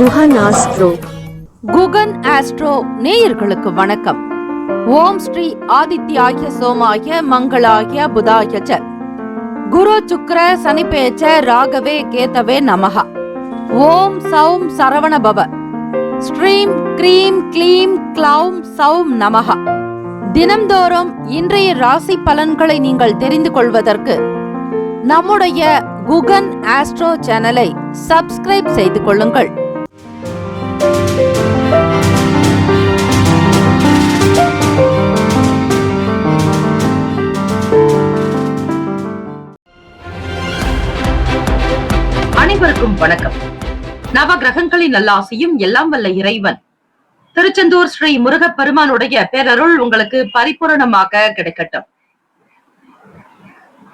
Guhan astro. Guhan astro நேயர்களுக்கு வணக்கம். ஓம் ஸ்ரீ ஆதித்யாய சோமாய மங்களாய புதாய ச குரு சுக்ர சனிபேச்ச ராகவே கேதவே நமஹ. ஓம் சௌம் சரவண பவ. ஸ்ரீம் க்ரீம் க்ளீம் க்ளௌம் சௌம் நமஹ. தினம்தோறும் இன்றைய ராசி பலன்களை நீங்கள் தெரிந்து கொள்வதற்கு நம்முடைய குகன் ஆஸ்ட்ரோ சேனலை சப்ஸ்கிரைப் செய்து கொள்ளுங்கள். அனைவருக்கும் வணக்கம். நவ கிரகங்களின் நல்லாசியும் எல்லாம் வல்ல இறைவன் திருச்செந்தூர் ஸ்ரீ முருகப்பெருமானுடைய பேரருள் உங்களுக்கு பரிபூரணமாக கிடைக்கட்டும்.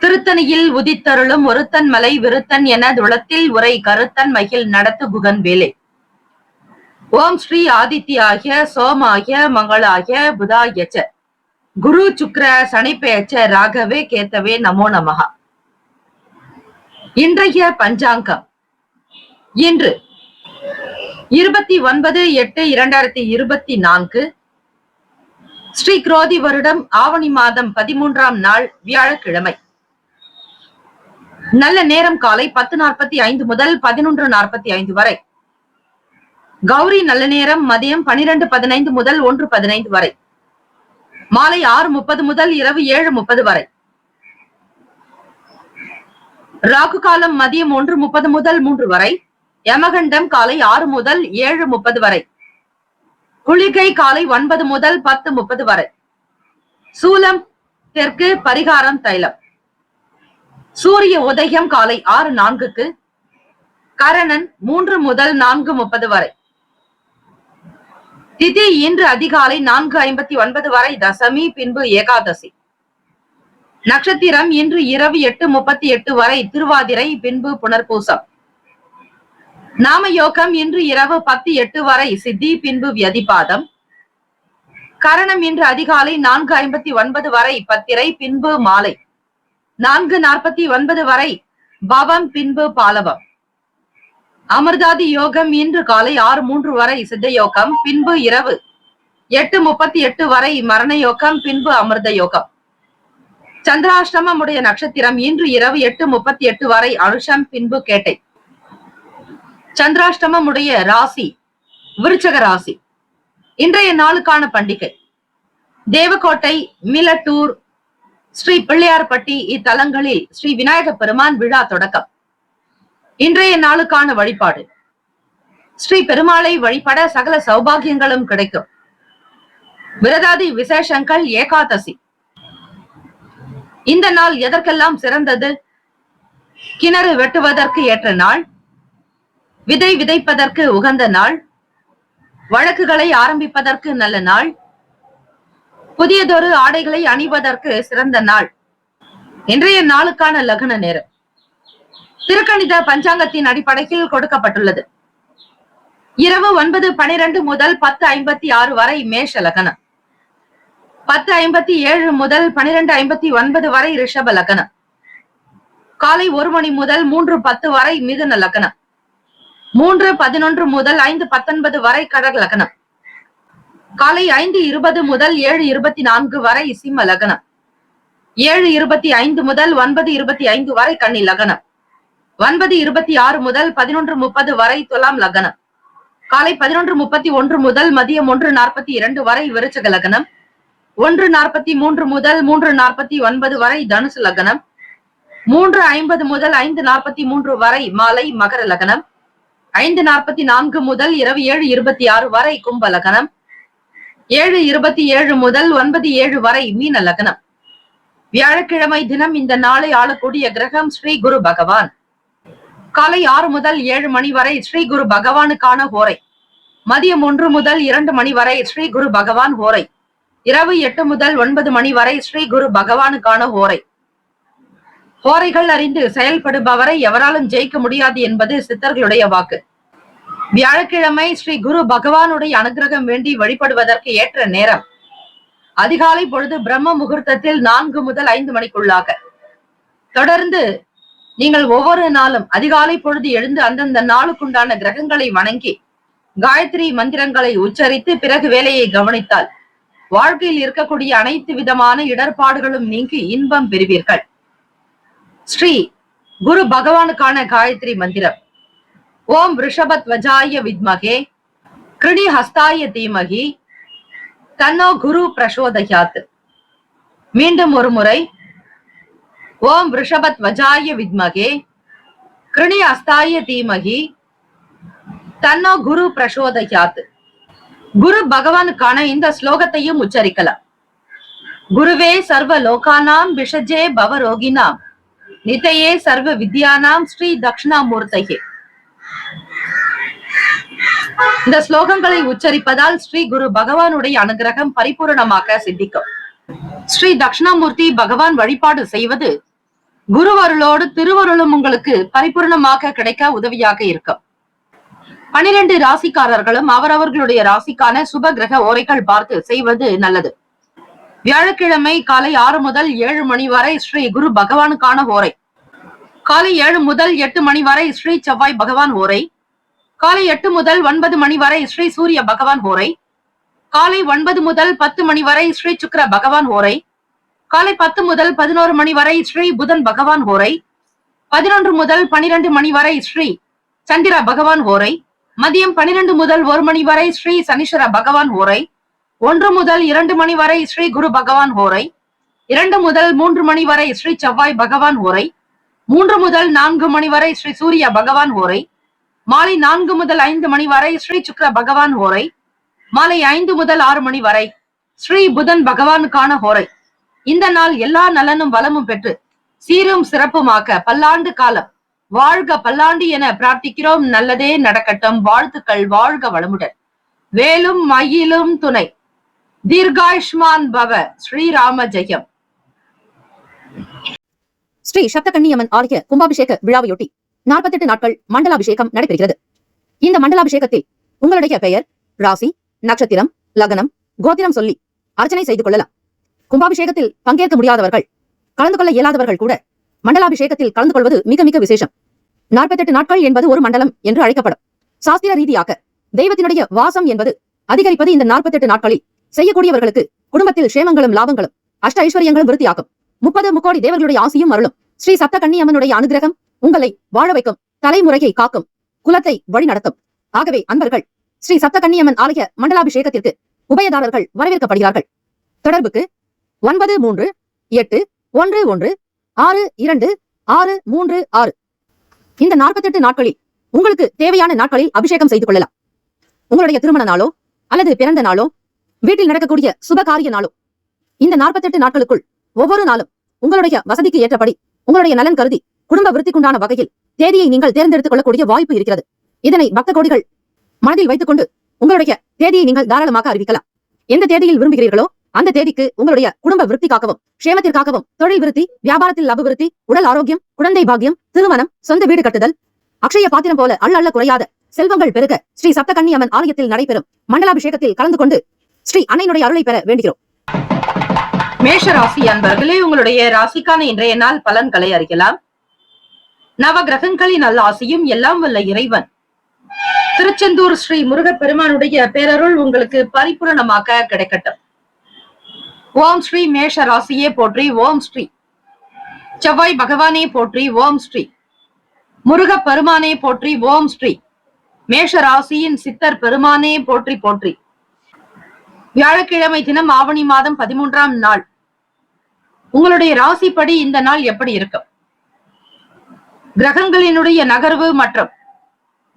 திருத்தணியில் உதித்தருளும் ஒருத்தன் மலை விருத்தன் என துளத்தில் உரை கருத்தன் மகிழ் நடத்து குகன் வேலை. ஓம் ஸ்ரீ ஆதித்யாய சோமாய மங்களாய புதாய ச குரு சுக்ர சனிபேச்ச ராகவே கேத்தவே நமோ நமஹ. இன்றைய பஞ்சாங்கம் இன்று 29/8/2024 ஸ்ரீ குரோதி வருடம் ஆவணி மாதம் 13ஆம் நாள் வியாழக்கிழமை. நல்ல நேரம் காலை 10:45 முதல் 11:45 வரை. கௌரி நல்ல நேரம் மதியம் 12:15 முதல் 1:15 வரை. மாலை 6:30 முதல் இரவு 7:30 வரை. ராகு காலம் மதியம் 1:30 முதல் 3 வரை. யமகண்டம் காலை 6 முதல் 7:30 வரை. குளிகை காலை 9 முதல் 10:30 வரை. சூலம் தெற்கு, பரிகாரம் தைலம். சூரிய உதயம் காலை 6:04. கரணன் 3 முதல் 4:30 வரை. திதி இன்று அதிகாலை 4:59 வரை தசமி, பின்பு ஏகாதசி. நட்சத்திரம் இன்று இரவு 8:38 வரை திருவாதிரை, பின்பு புனர்பூசம். நாம யோகம் இன்று இரவு 10:08 வரை சித்தி, பின்பு வியதிபாதம். கரணம் இன்று அதிகாலை 4:59 வரை பத்திரை, பின்பு மாலை 4:49 வரை பவம், பின்பு பாலவம். அமிர்தாதி யோகம் இன்று காலை 6:03 வரை சித்த யோகம், பின்பு இரவு 8:38 வரை மரண யோகம், பின்பு அமிர்த யோகம். சந்திராஷ்டமம் உடைய நட்சத்திரம் இன்று இரவு 8:38 வரை அனுஷம், பின்பு கேட்டை. சந்திராஷ்டமம் உடைய ராசி விருச்சக ராசி. இன்றைய நாளுக்கான பண்டிகை தேவக்கோட்டை, மிலட்டூர், ஸ்ரீ பிள்ளையார்பட்டி இத்தலங்களில் ஸ்ரீ விநாயக பெருமான் விழா தொடக்கம். இன்றைய நாளுக்கான வழிபாடு ஸ்ரீ பெருமாளை வழிபட சகல சௌபாகியங்களும் கிடைக்கும். விரதாதி விசேஷங்கள் ஏகாதசி. இந்த நாள் எதற்கெல்லாம் சிறந்தது? கிணறு வெட்டுவதற்கு ஏற்ற நாள், விதை விதைப்பதற்கு உகந்த நாள், வழக்குகளை ஆரம்பிப்பதற்கு நல்ல நாள், புதியதொரு ஆடைகளை அணிவதற்கு சிறந்த நாள். இன்றைய நாளுக்கான லக்ன நேரம் திருக்கணித பஞ்சாங்கத்தின் அடிப்படையில் கொடுக்கப்பட்டுள்ளது. இரவு 9:12 முதல் 10:56 வரை மேஷ லக்னம். 10:57 முதல் 12:59 வரை ரிஷப லக்னம். காலை 1 மணி முதல் 3:10 வரை மிதுன லக்னம். 3:11 முதல் 5:19 வரை கடக லக்னம். காலை 5:20 முதல் 7:24 வரை சிம்ம லக்னம். 7:25 முதல் 9:25 வரை கன்னி லக்னம். 9:26 முதல் 11:30 வரை துலாம் லக்னம். காலை 11:31 முதல் மதியம் 1:42 வரை விருச்சக லக்னம். 1:43 முதல் 3:49 வரை தனுசு லக்னம். 3:50 முதல் 5:43 வரை மாலை மகர லக்னம். 5:44 முதல் இரவு 7:26 வரை கும்ப லக்னம். 7:27 முதல் 9:07 வரை மீன லக்னம். வியாழக்கிழமை தினம் இந்த நாளை ஆளக்கூடிய கிரகம் ஸ்ரீ குரு பகவான். காலை 6 முதல் 7 மணி வரை ஸ்ரீ குரு பகவானுக்கான ஹோரை. மதியம் 1 முதல் 2 மணி வரை ஸ்ரீ குரு பகவான் ஹோரை. இரவு 8 முதல் 9 மணி வரை ஸ்ரீ குரு பகவானுக்கான ஹோரை. ஹோரைகள் அறிந்து செயல்படுபவரை எவராலும் ஜெயிக்க முடியாது என்பது சித்தர்களுடைய வாக்கு. வியாழக்கிழமை ஸ்ரீ குரு பகவானுடைய அனுகிரகம் வேண்டி வழிபடுவதற்கு ஏற்ற நேரம் அதிகாலை பொழுது பிரம்ம முகூர்த்தத்தில் 4 முதல் 5 மணிக்குள்ளாக. தொடர்ந்து நீங்கள் ஒவ்வொரு நாளும் அதிகாலை பொழுது எழுந்து அந்தந்த நாளுக்குண்டான கிரகங்களை வணங்கி காயத்ரி மந்திரங்களை உச்சரித்து பிறகு வேலையை கவனித்தால் வாழ்க்கையில் இருக்கக்கூடிய அனைத்து விதமான இடர்பாடுகளும் நீங்கி இன்பம் பெறுவீர்கள். ஸ்ரீ குரு பகவானுக்கான காயத்ரி மந்திரம்: ஓம் ரிஷபத்வஜாய வித்மகே கிருணி ஹஸ்தாய தீமகி தன்னோ குரு பிரசோதயாத். மீண்டும் ஒரு முறை: ஓம் ரிஷபத்வஜாய வித்மகே கிருணி ஹஸ்தாய தீமகி தன்னோ குரு பிரசோதயாத். குரு பகவானுக்கான இந்த ஸ்லோகத்தையும் உச்சரிக்கலாம். குருவே சர்வ லோகானாம் விஷஜே பவரோகினாம் நிதையே சர்வ வித்யானாம் ஸ்ரீ தக்ஷணாமூர்த்தையே. இந்த ஸ்லோகங்களை உச்சரிப்பதால் ஸ்ரீ குரு பகவானுடைய அனுகிரகம் பரிபூரணமாக சித்திக்கும். ஸ்ரீ தக்ஷணாமூர்த்தி பகவான் வழிபாடு செய்வது குருவருளோடு திருவருளும் உங்களுக்கு பரிபூர்ணமாக கிடைக்க உதவியாக இருக்கும். 12 ராசிக்காரர்களும் அவரவர்களுடைய ராசிக்கான சுப கிரக ஓரைகள் பார்த்து செய்வது நல்லது. வியாழக்கிழமை காலை 6 முதல் 7 மணி வரை ஸ்ரீ குரு பகவானுக்கான ஓரை. காலை 7 முதல் 8 மணி வரை ஸ்ரீ செவ்வாய் பகவான் ஓரை. காலை 8 முதல் 9 மணி வரை ஸ்ரீ சூரிய பகவான் ஓரை. காலை 9 முதல் 10 மணி வரை ஸ்ரீ சுக்கிர பகவான் ஓரை. காலை 10 முதல் 11 மணி வரை ஸ்ரீ புதன் பகவான் ஓரை. 11 முதல் 12 மணி வரை ஸ்ரீ சந்திர பகவான் ஓரை. மதியம் 12 முதல் 1 மணி வரை ஸ்ரீ சனீஸ்வர பகவான் ஓரை. 1 முதல் 2 மணி வரை ஸ்ரீ குரு பகவான் ஓரை. 2 முதல் 3 மணி வரை ஸ்ரீ செவ்வாய் பகவான் ஓரை. 3 முதல் 4 மணி வரை ஸ்ரீ சூரிய பகவான் ஓரை. மாலை 4 முதல் 5 மணி வரை ஸ்ரீ சுக்கிர பகவான் ஓரை. மாலை 5 முதல் 6 மணி வரை ஸ்ரீ புதன் பகவானுக்கான ஓரை. இந்த நாள் எல்லா நலனும் வளமும் பெற்று சீரும் சிறப்புமாக பல்லாண்டு காலம் வாழ்க பல்லாண்டு என பிரார்த்திக்கிறோம். நல்லதே நடக்கட்டும். வாழ்த்துக்கள். வாழ்க வளமுடன். வேலும் மயிலும் துணை. தீர்காயுஷ்மான் பவ. ஸ்ரீராம ஜெயம். ஸ்ரீ சப்தகன்னியம்மன் ஆலய கும்பாபிஷேக விழாவையொட்டி 48 நாட்கள் மண்டலாபிஷேகம் நடைபெறுகிறது. இந்த மண்டலாபிஷேகத்தில் உங்களுடைய பெயர், ராசி, நட்சத்திரம், லக்னம், கோத்திரம் சொல்லி அர்ச்சனை செய்து கொள்ளலாம். கும்பாபிஷேகத்தில் பங்கேற்க முடியாதவர்கள், கலந்து கொள்ள இயலாதவர்கள் கூட மண்டலாபிஷேகத்தில் கலந்து கொள்வது மிக மிக விசேஷம். 48 நாட்கள் என்பது ஒரு மண்டலம் என்று அழைக்கப்படும். சாஸ்திர ரீதியாக தெய்வத்தினுடைய வாசம் என்பது அதிகரிப்பது இந்த 48 நாட்களில். செய்யக்கூடியவர்களுக்கு குடும்பத்தில் சேமங்களும் லாபங்களும் அஷ்ட ஐஸ்வர்யங்களும் விருத்தியாகும். 30 முக்கோடி தேவர்களுடைய ஆசியும் அருளும். ஸ்ரீ சப்தகன்னியம்மனுடைய அனுகிரகம் உங்களை வாழ வைக்கும், தலைமுறையை காக்கும், குலத்தை வழி நடத்தும். ஆகவே அன்பர்கள், ஸ்ரீ சப்தகன்னியம்மன் ஆலய மண்டலாபிஷேகத்திற்கு உபயதாரர்கள் வரவேற்கப்படுகிறார்கள். தொடர்புக்கு 938111623636. இந்த 48 நாட்களில் உங்களுக்கு தேவையான நாட்களில் அபிஷேகம் செய்து கொள்ளலாம். உங்களுடைய திருமண நாளோ அல்லது பிறந்த நாளோ, வீட்டில் நடக்கக்கூடிய சுபகாரிய நாளோ, இந்த 48 நாட்களுக்குள் ஒவ்வொரு நாளும் உங்களுடைய வசதிக்கு ஏற்றபடி உங்களுடைய நலன் கருதி குடும்ப விருத்திக்குண்டான வகையில் தேதியை நீங்கள் தேர்ந்தெடுத்துக் கொள்ளக்கூடிய வாய்ப்பு இருக்கிறது. இதனை பக்த கோடிகள் மனதில் வைத்துக் கொண்டு உங்களுடைய தேதியை நீங்கள் தாராளமாக அறிவிக்கலாம். எந்த தேதியில் விரும்புகிறீர்களோ அந்த தேதிக்கு உங்களுடைய குடும்ப விருத்திக்காகவும், க்ஷேமத்திற்காகவும், தொழில் விருத்தி, வியாபாரத்தில் அபிவிருத்தி, உடல் ஆரோக்கியம், குழந்தை பாக்கியம், திருமணம், சொந்த வீடு கட்டுதல், அக்ஷய பாத்திரம் போல அள்ள குறையாத செல்வங்கள் பெருக ஸ்ரீ சப்தகன்னியம்மன் ஆலயத்தில் நடைபெறும் மண்டலாபிஷேகத்தில் கலந்து கொண்டு ஸ்ரீ அன்னையினுடைய அருளை பெற வேண்டுகிறோம். மேஷ ராசி அன்பர்களே, உங்களுடைய ராசிக்கான இன்றைய நாள் பலன்களை அறியலாம். நவ கிரகங்களின் நல்ல ஆசியும் எல்லாம் வல்ல இறைவன் திருச்செந்தூர் ஸ்ரீ முருகப்பெருமானுடைய பேரருள் உங்களுக்கு பரிபூரணமாக கிடைக்கட்டும். ஓம் ஸ்ரீ மேஷ ராசியே போற்றி. ஓம் ஸ்ரீ செவ்வாய் பகவானே போற்றி. ஓம் ஸ்ரீ முருகப் பெருமானே போற்றி. ஓம் ஸ்ரீ மேஷ ராசியின் சித்தர் பெருமானே போற்றி போற்றி. வியாழக்கிழமை தினம் ஆவணி மாதம் 13ஆம் நாள். உங்களுடைய ராசிப்படி இந்த நாள் எப்படி இருக்கும்? கிரகங்களினுடைய நகர்வு மற்றும்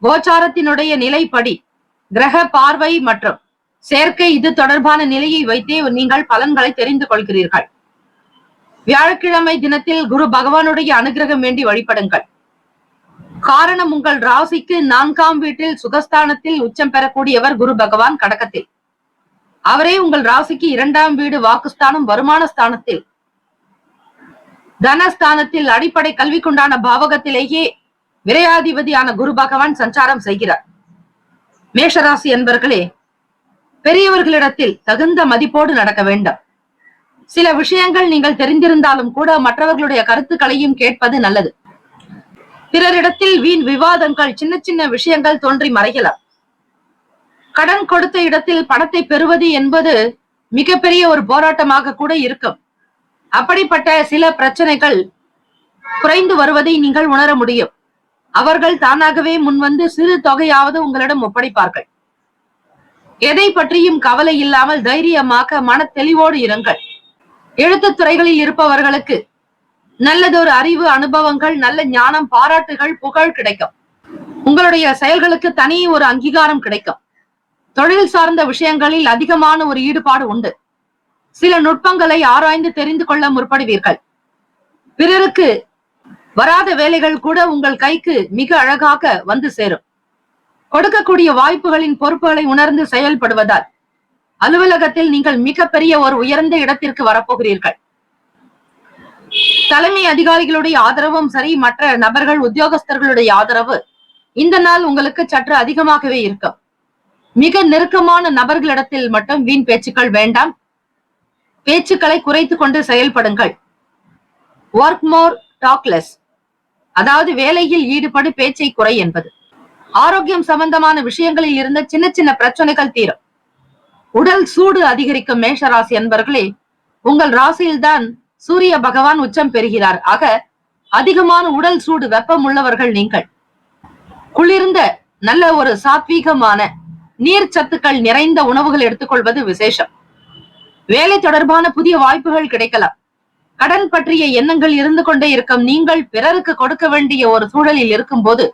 கோச்சாரத்தினுடைய நிலைப்படி கிரக பார்வை மற்றும் சேர்க்கை இது தொடர்பான நிலையை வைத்தே நீங்கள் பலன்களை தெரிந்து கொள்கிறீர்கள். வியாழக்கிழமை தினத்தில் குரு பகவானுடைய அனுகிரகம் வேண்டி வழிபடுங்கள். காரணம், உங்கள் ராசிக்கு 4ஆம் வீட்டில் சுகஸ்தானத்தில் உச்சம் பெறக்கூடியவர் குரு பகவான் கடகத்தில். அவரே உங்கள் ராசிக்கு 2ஆம் வீடு வாக்குஸ்தானம் வருமான ஸ்தானத்தில், தனஸ்தானத்தில், அடிப்படை கல்விக்குண்டான பாவகத்திலேயே விரையாதிபதியான குரு பகவான் சஞ்சாரம் செய்கிறார். மேஷராசி என்பர்களே, பெரியவர்களிடத்தில் தகுந்த மதிப்போடு நடக்க வேண்டும். சில விஷயங்கள் நீங்கள் தெரிந்திருந்தாலும் கூட மற்றவர்களுடைய கருத்துக்களையும் கேட்பது நல்லது. பிறரிடத்தில் வீண் விவாதங்கள், சின்ன சின்ன விஷயங்கள் தோன்றி மறையலாம். கடன் கொடுத்த இடத்தில் பணத்தை பெறுவது என்பது மிகப்பெரிய ஒரு போராட்டமாக கூட இருக்கும். அப்படிப்பட்ட சில பிரச்சனைகள் குறைந்து வருவதை நீங்கள் உணர முடியும். அவர்கள் தானாகவே முன்வந்து சிறு தொகையாவது உங்களிடம் ஒப்படைப்பார்கள். எதை பற்றியும் கவலை இல்லாமல் தைரியமாக மன தெளிவோடு இருங்கள். எழுத்துத் துறைகளில் இருப்பவர்களுக்கு நல்லதொரு அறிவு, அனுபவங்கள், நல்ல ஞானம், பாராட்டுகள், புகழ் கிடைக்கும். உங்களுடைய செயல்களுக்கு தனி ஒரு அங்கீகாரம் கிடைக்கும். தொழில் சார்ந்த விஷயங்களில் அதிகமான ஒரு ஈடுபாடு உண்டு. சில நுட்பங்களை ஆராய்ந்து தெரிந்து கொள்ள முற்படுவீர்கள். பிறருக்கு வராத வேலைகள் கூட உங்கள் கைக்கு மிக அழகாக வந்து சேரும். கொடுக்கக்கூடிய வாய்ப்புகளின் பொறுப்புகளை உணர்ந்து செயல்படுவதால் அலுவலகத்தில் நீங்கள் மிகப்பெரிய ஒரு உயர்ந்த இடத்திற்கு வரப்போகிறீர்கள். தலைமை அதிகாரிகளுடைய ஆதரவும் சரி, மற்ற நபர்கள், உத்தியோகஸ்தர்களுடைய ஆதரவு இந்த நாள் உங்களுக்கு சற்று அதிகமாகவே இருக்கும். மிக நெருக்கமான நபர்களிடத்தில் மட்டும் வீண் பேச்சுக்கள் வேண்டாம். பேச்சுக்களை குறைத்து கொண்டு செயல்படுங்கள். Work more, talk less. அதாவது வேலையில் ஈடுபடு, பேச்சை குறை என்பது. ஆரோக்கியம் சம்பந்தமான விஷயங்களில் இருந்த சின்ன சின்ன பிரச்சனைகள் தீரும். உடல் சூடு அதிகரிக்கும் மேஷராசி என்பர்களே, உங்கள் ராசியில்தான் சூரிய பகவான் உச்சம் பெறுகிறார். ஆக அதிகமான உடல் சூடு, வெப்பம் உள்ளவர்கள் நீங்கள். குளிர்ந்த நல்ல ஒரு சாத்வீகமான நீர் சத்துக்கள் நிறைந்த உணவுகள் எடுத்துக்கொள்வது விசேஷம். வேலை தொடர்பான புதிய வாய்ப்புகள் கிடைக்கலாம். கடன் பற்றிய எண்ணங்கள் இருந்து கொண்டே இருக்கும். நீங்கள் பிறருக்கு கொடுக்க வேண்டிய ஒரு சூழலில் இருக்கும் போது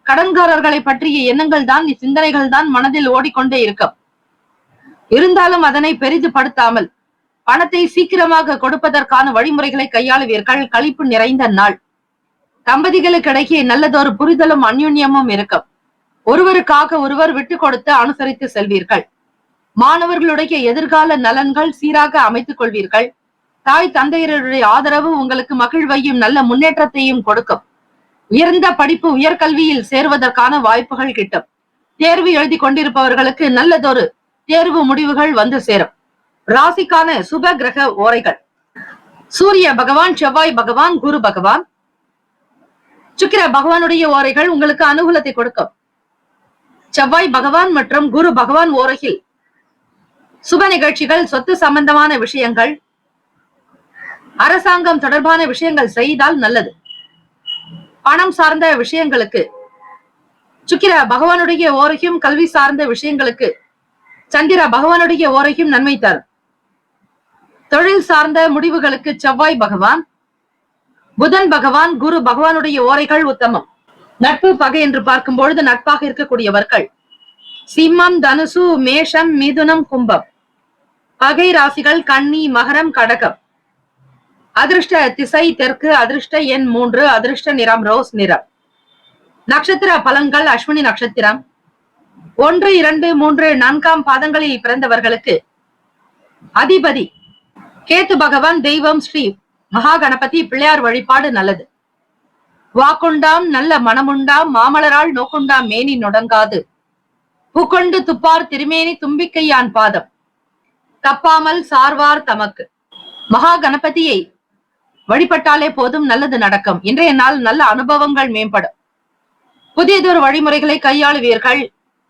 கடன்காரர்களை பற்றிய எண்ணங்கள் தான், சிந்தனைகள் தான் மனதில் ஓடிக்கொண்டே இருக்கும். இருந்தாலும் அதனை பெரிதுபடுத்தாமல் பணத்தை சீக்கிரமாக கொடுப்பதற்கான வழிமுறைகளை கையாளுவீர்கள். களிப்பு நிறைந்த நாள். தம்பதிகளுக்கிடையே நல்லதொரு புரிதலும் அந்யுன்யமும் இருக்கும். ஒருவருக்காக ஒருவர் விட்டு கொடுத்து அனுசரித்து செல்வீர்கள். மாணவர்களுடைய எதிர்கால நலன்கள் சீராக அமைத்துக் கொள்வீர்கள். தாய் தந்தையருடைய ஆதரவு உங்களுக்கு மகிழ்வையும் நல்ல முன்னேற்றத்தையும் கொடுக்கும். உயர்ந்த படிப்பு, உயர்கல்வியில் சேருவதற்கான வாய்ப்புகள் கிட்டும். தேர்வு எழுதி கொண்டிருப்பவர்களுக்கு நல்லதொரு தேர்வு முடிவுகள் வந்து சேரும். ராசிக்கான சுப கிரக ஓரைகள்: சூரிய பகவான், செவ்வாய் பகவான், குரு பகவான், சுக்கிர பகவானுடைய ஓரைகள் உங்களுக்கு அனுகூலத்தை கொடுக்கும். செவ்வாய் பகவான் மற்றும் குரு பகவான் ஓரையில் சுப நிகழ்ச்சிகள், சொத்து சம்பந்தமான விஷயங்கள், அரசாங்கம் தொடர்பான விஷயங்கள் செய்தால் நல்லது. பணம் சார்ந்த விஷயங்களுக்கு சுக்கிர பகவானுடைய ஓரையும், கல்வி சார்ந்த விஷயங்களுக்கு சந்திர பகவானுடைய ஓரையும் நன்மை தரும். தொழில் சார்ந்த முடிவுகளுக்கு செவ்வாய் பகவான், புதன் பகவான், குரு பகவானுடைய ஓரைகள் உத்தமம். நட்பு பகை என்று பார்க்கும் பொழுது நட்பாக இருக்கக்கூடியவர்கள் சிம்மம், தனுசு, மேஷம், மிதுனம், கும்பம். பகை ராசிகள் கன்னி, மகரம், கடகம். அதிர்ஷ்ட திசை தெற்கு, அதிர்ஷ்ட எண் 3, அதிர்ஷ்ட நிறம் ரோஸ் நிறம். நட்சத்திர பலன்கள்: அஸ்வினி நட்சத்திரம் 1, 2, 3, 4 பாதங்களில் பிறந்தவர்களுக்கு அதிபதி கேத்து பகவான். தெய்வம் ஸ்ரீ மகா கணபதி. பிள்ளையார் வழிபாடு நல்லது. வாக்குண்டாம் நல்ல மனமுண்டாம், மாமலரால் நோக்குண்டாம் மேனி நொடங்காது, பூக்கொண்டு துப்பார் திருமேனி தும்பிக்கையான் பாதம், தப்பாமல் சார்வார் தமக்கு. மகா கணபதியை வழிபட்டாலே போதும், நல்லது நடக்கும். இன்றைய நாள் நல்ல அனுபவங்கள் மேம்படும். புதியதொரு வழிமுறைகளை கையாளுவீர்கள்.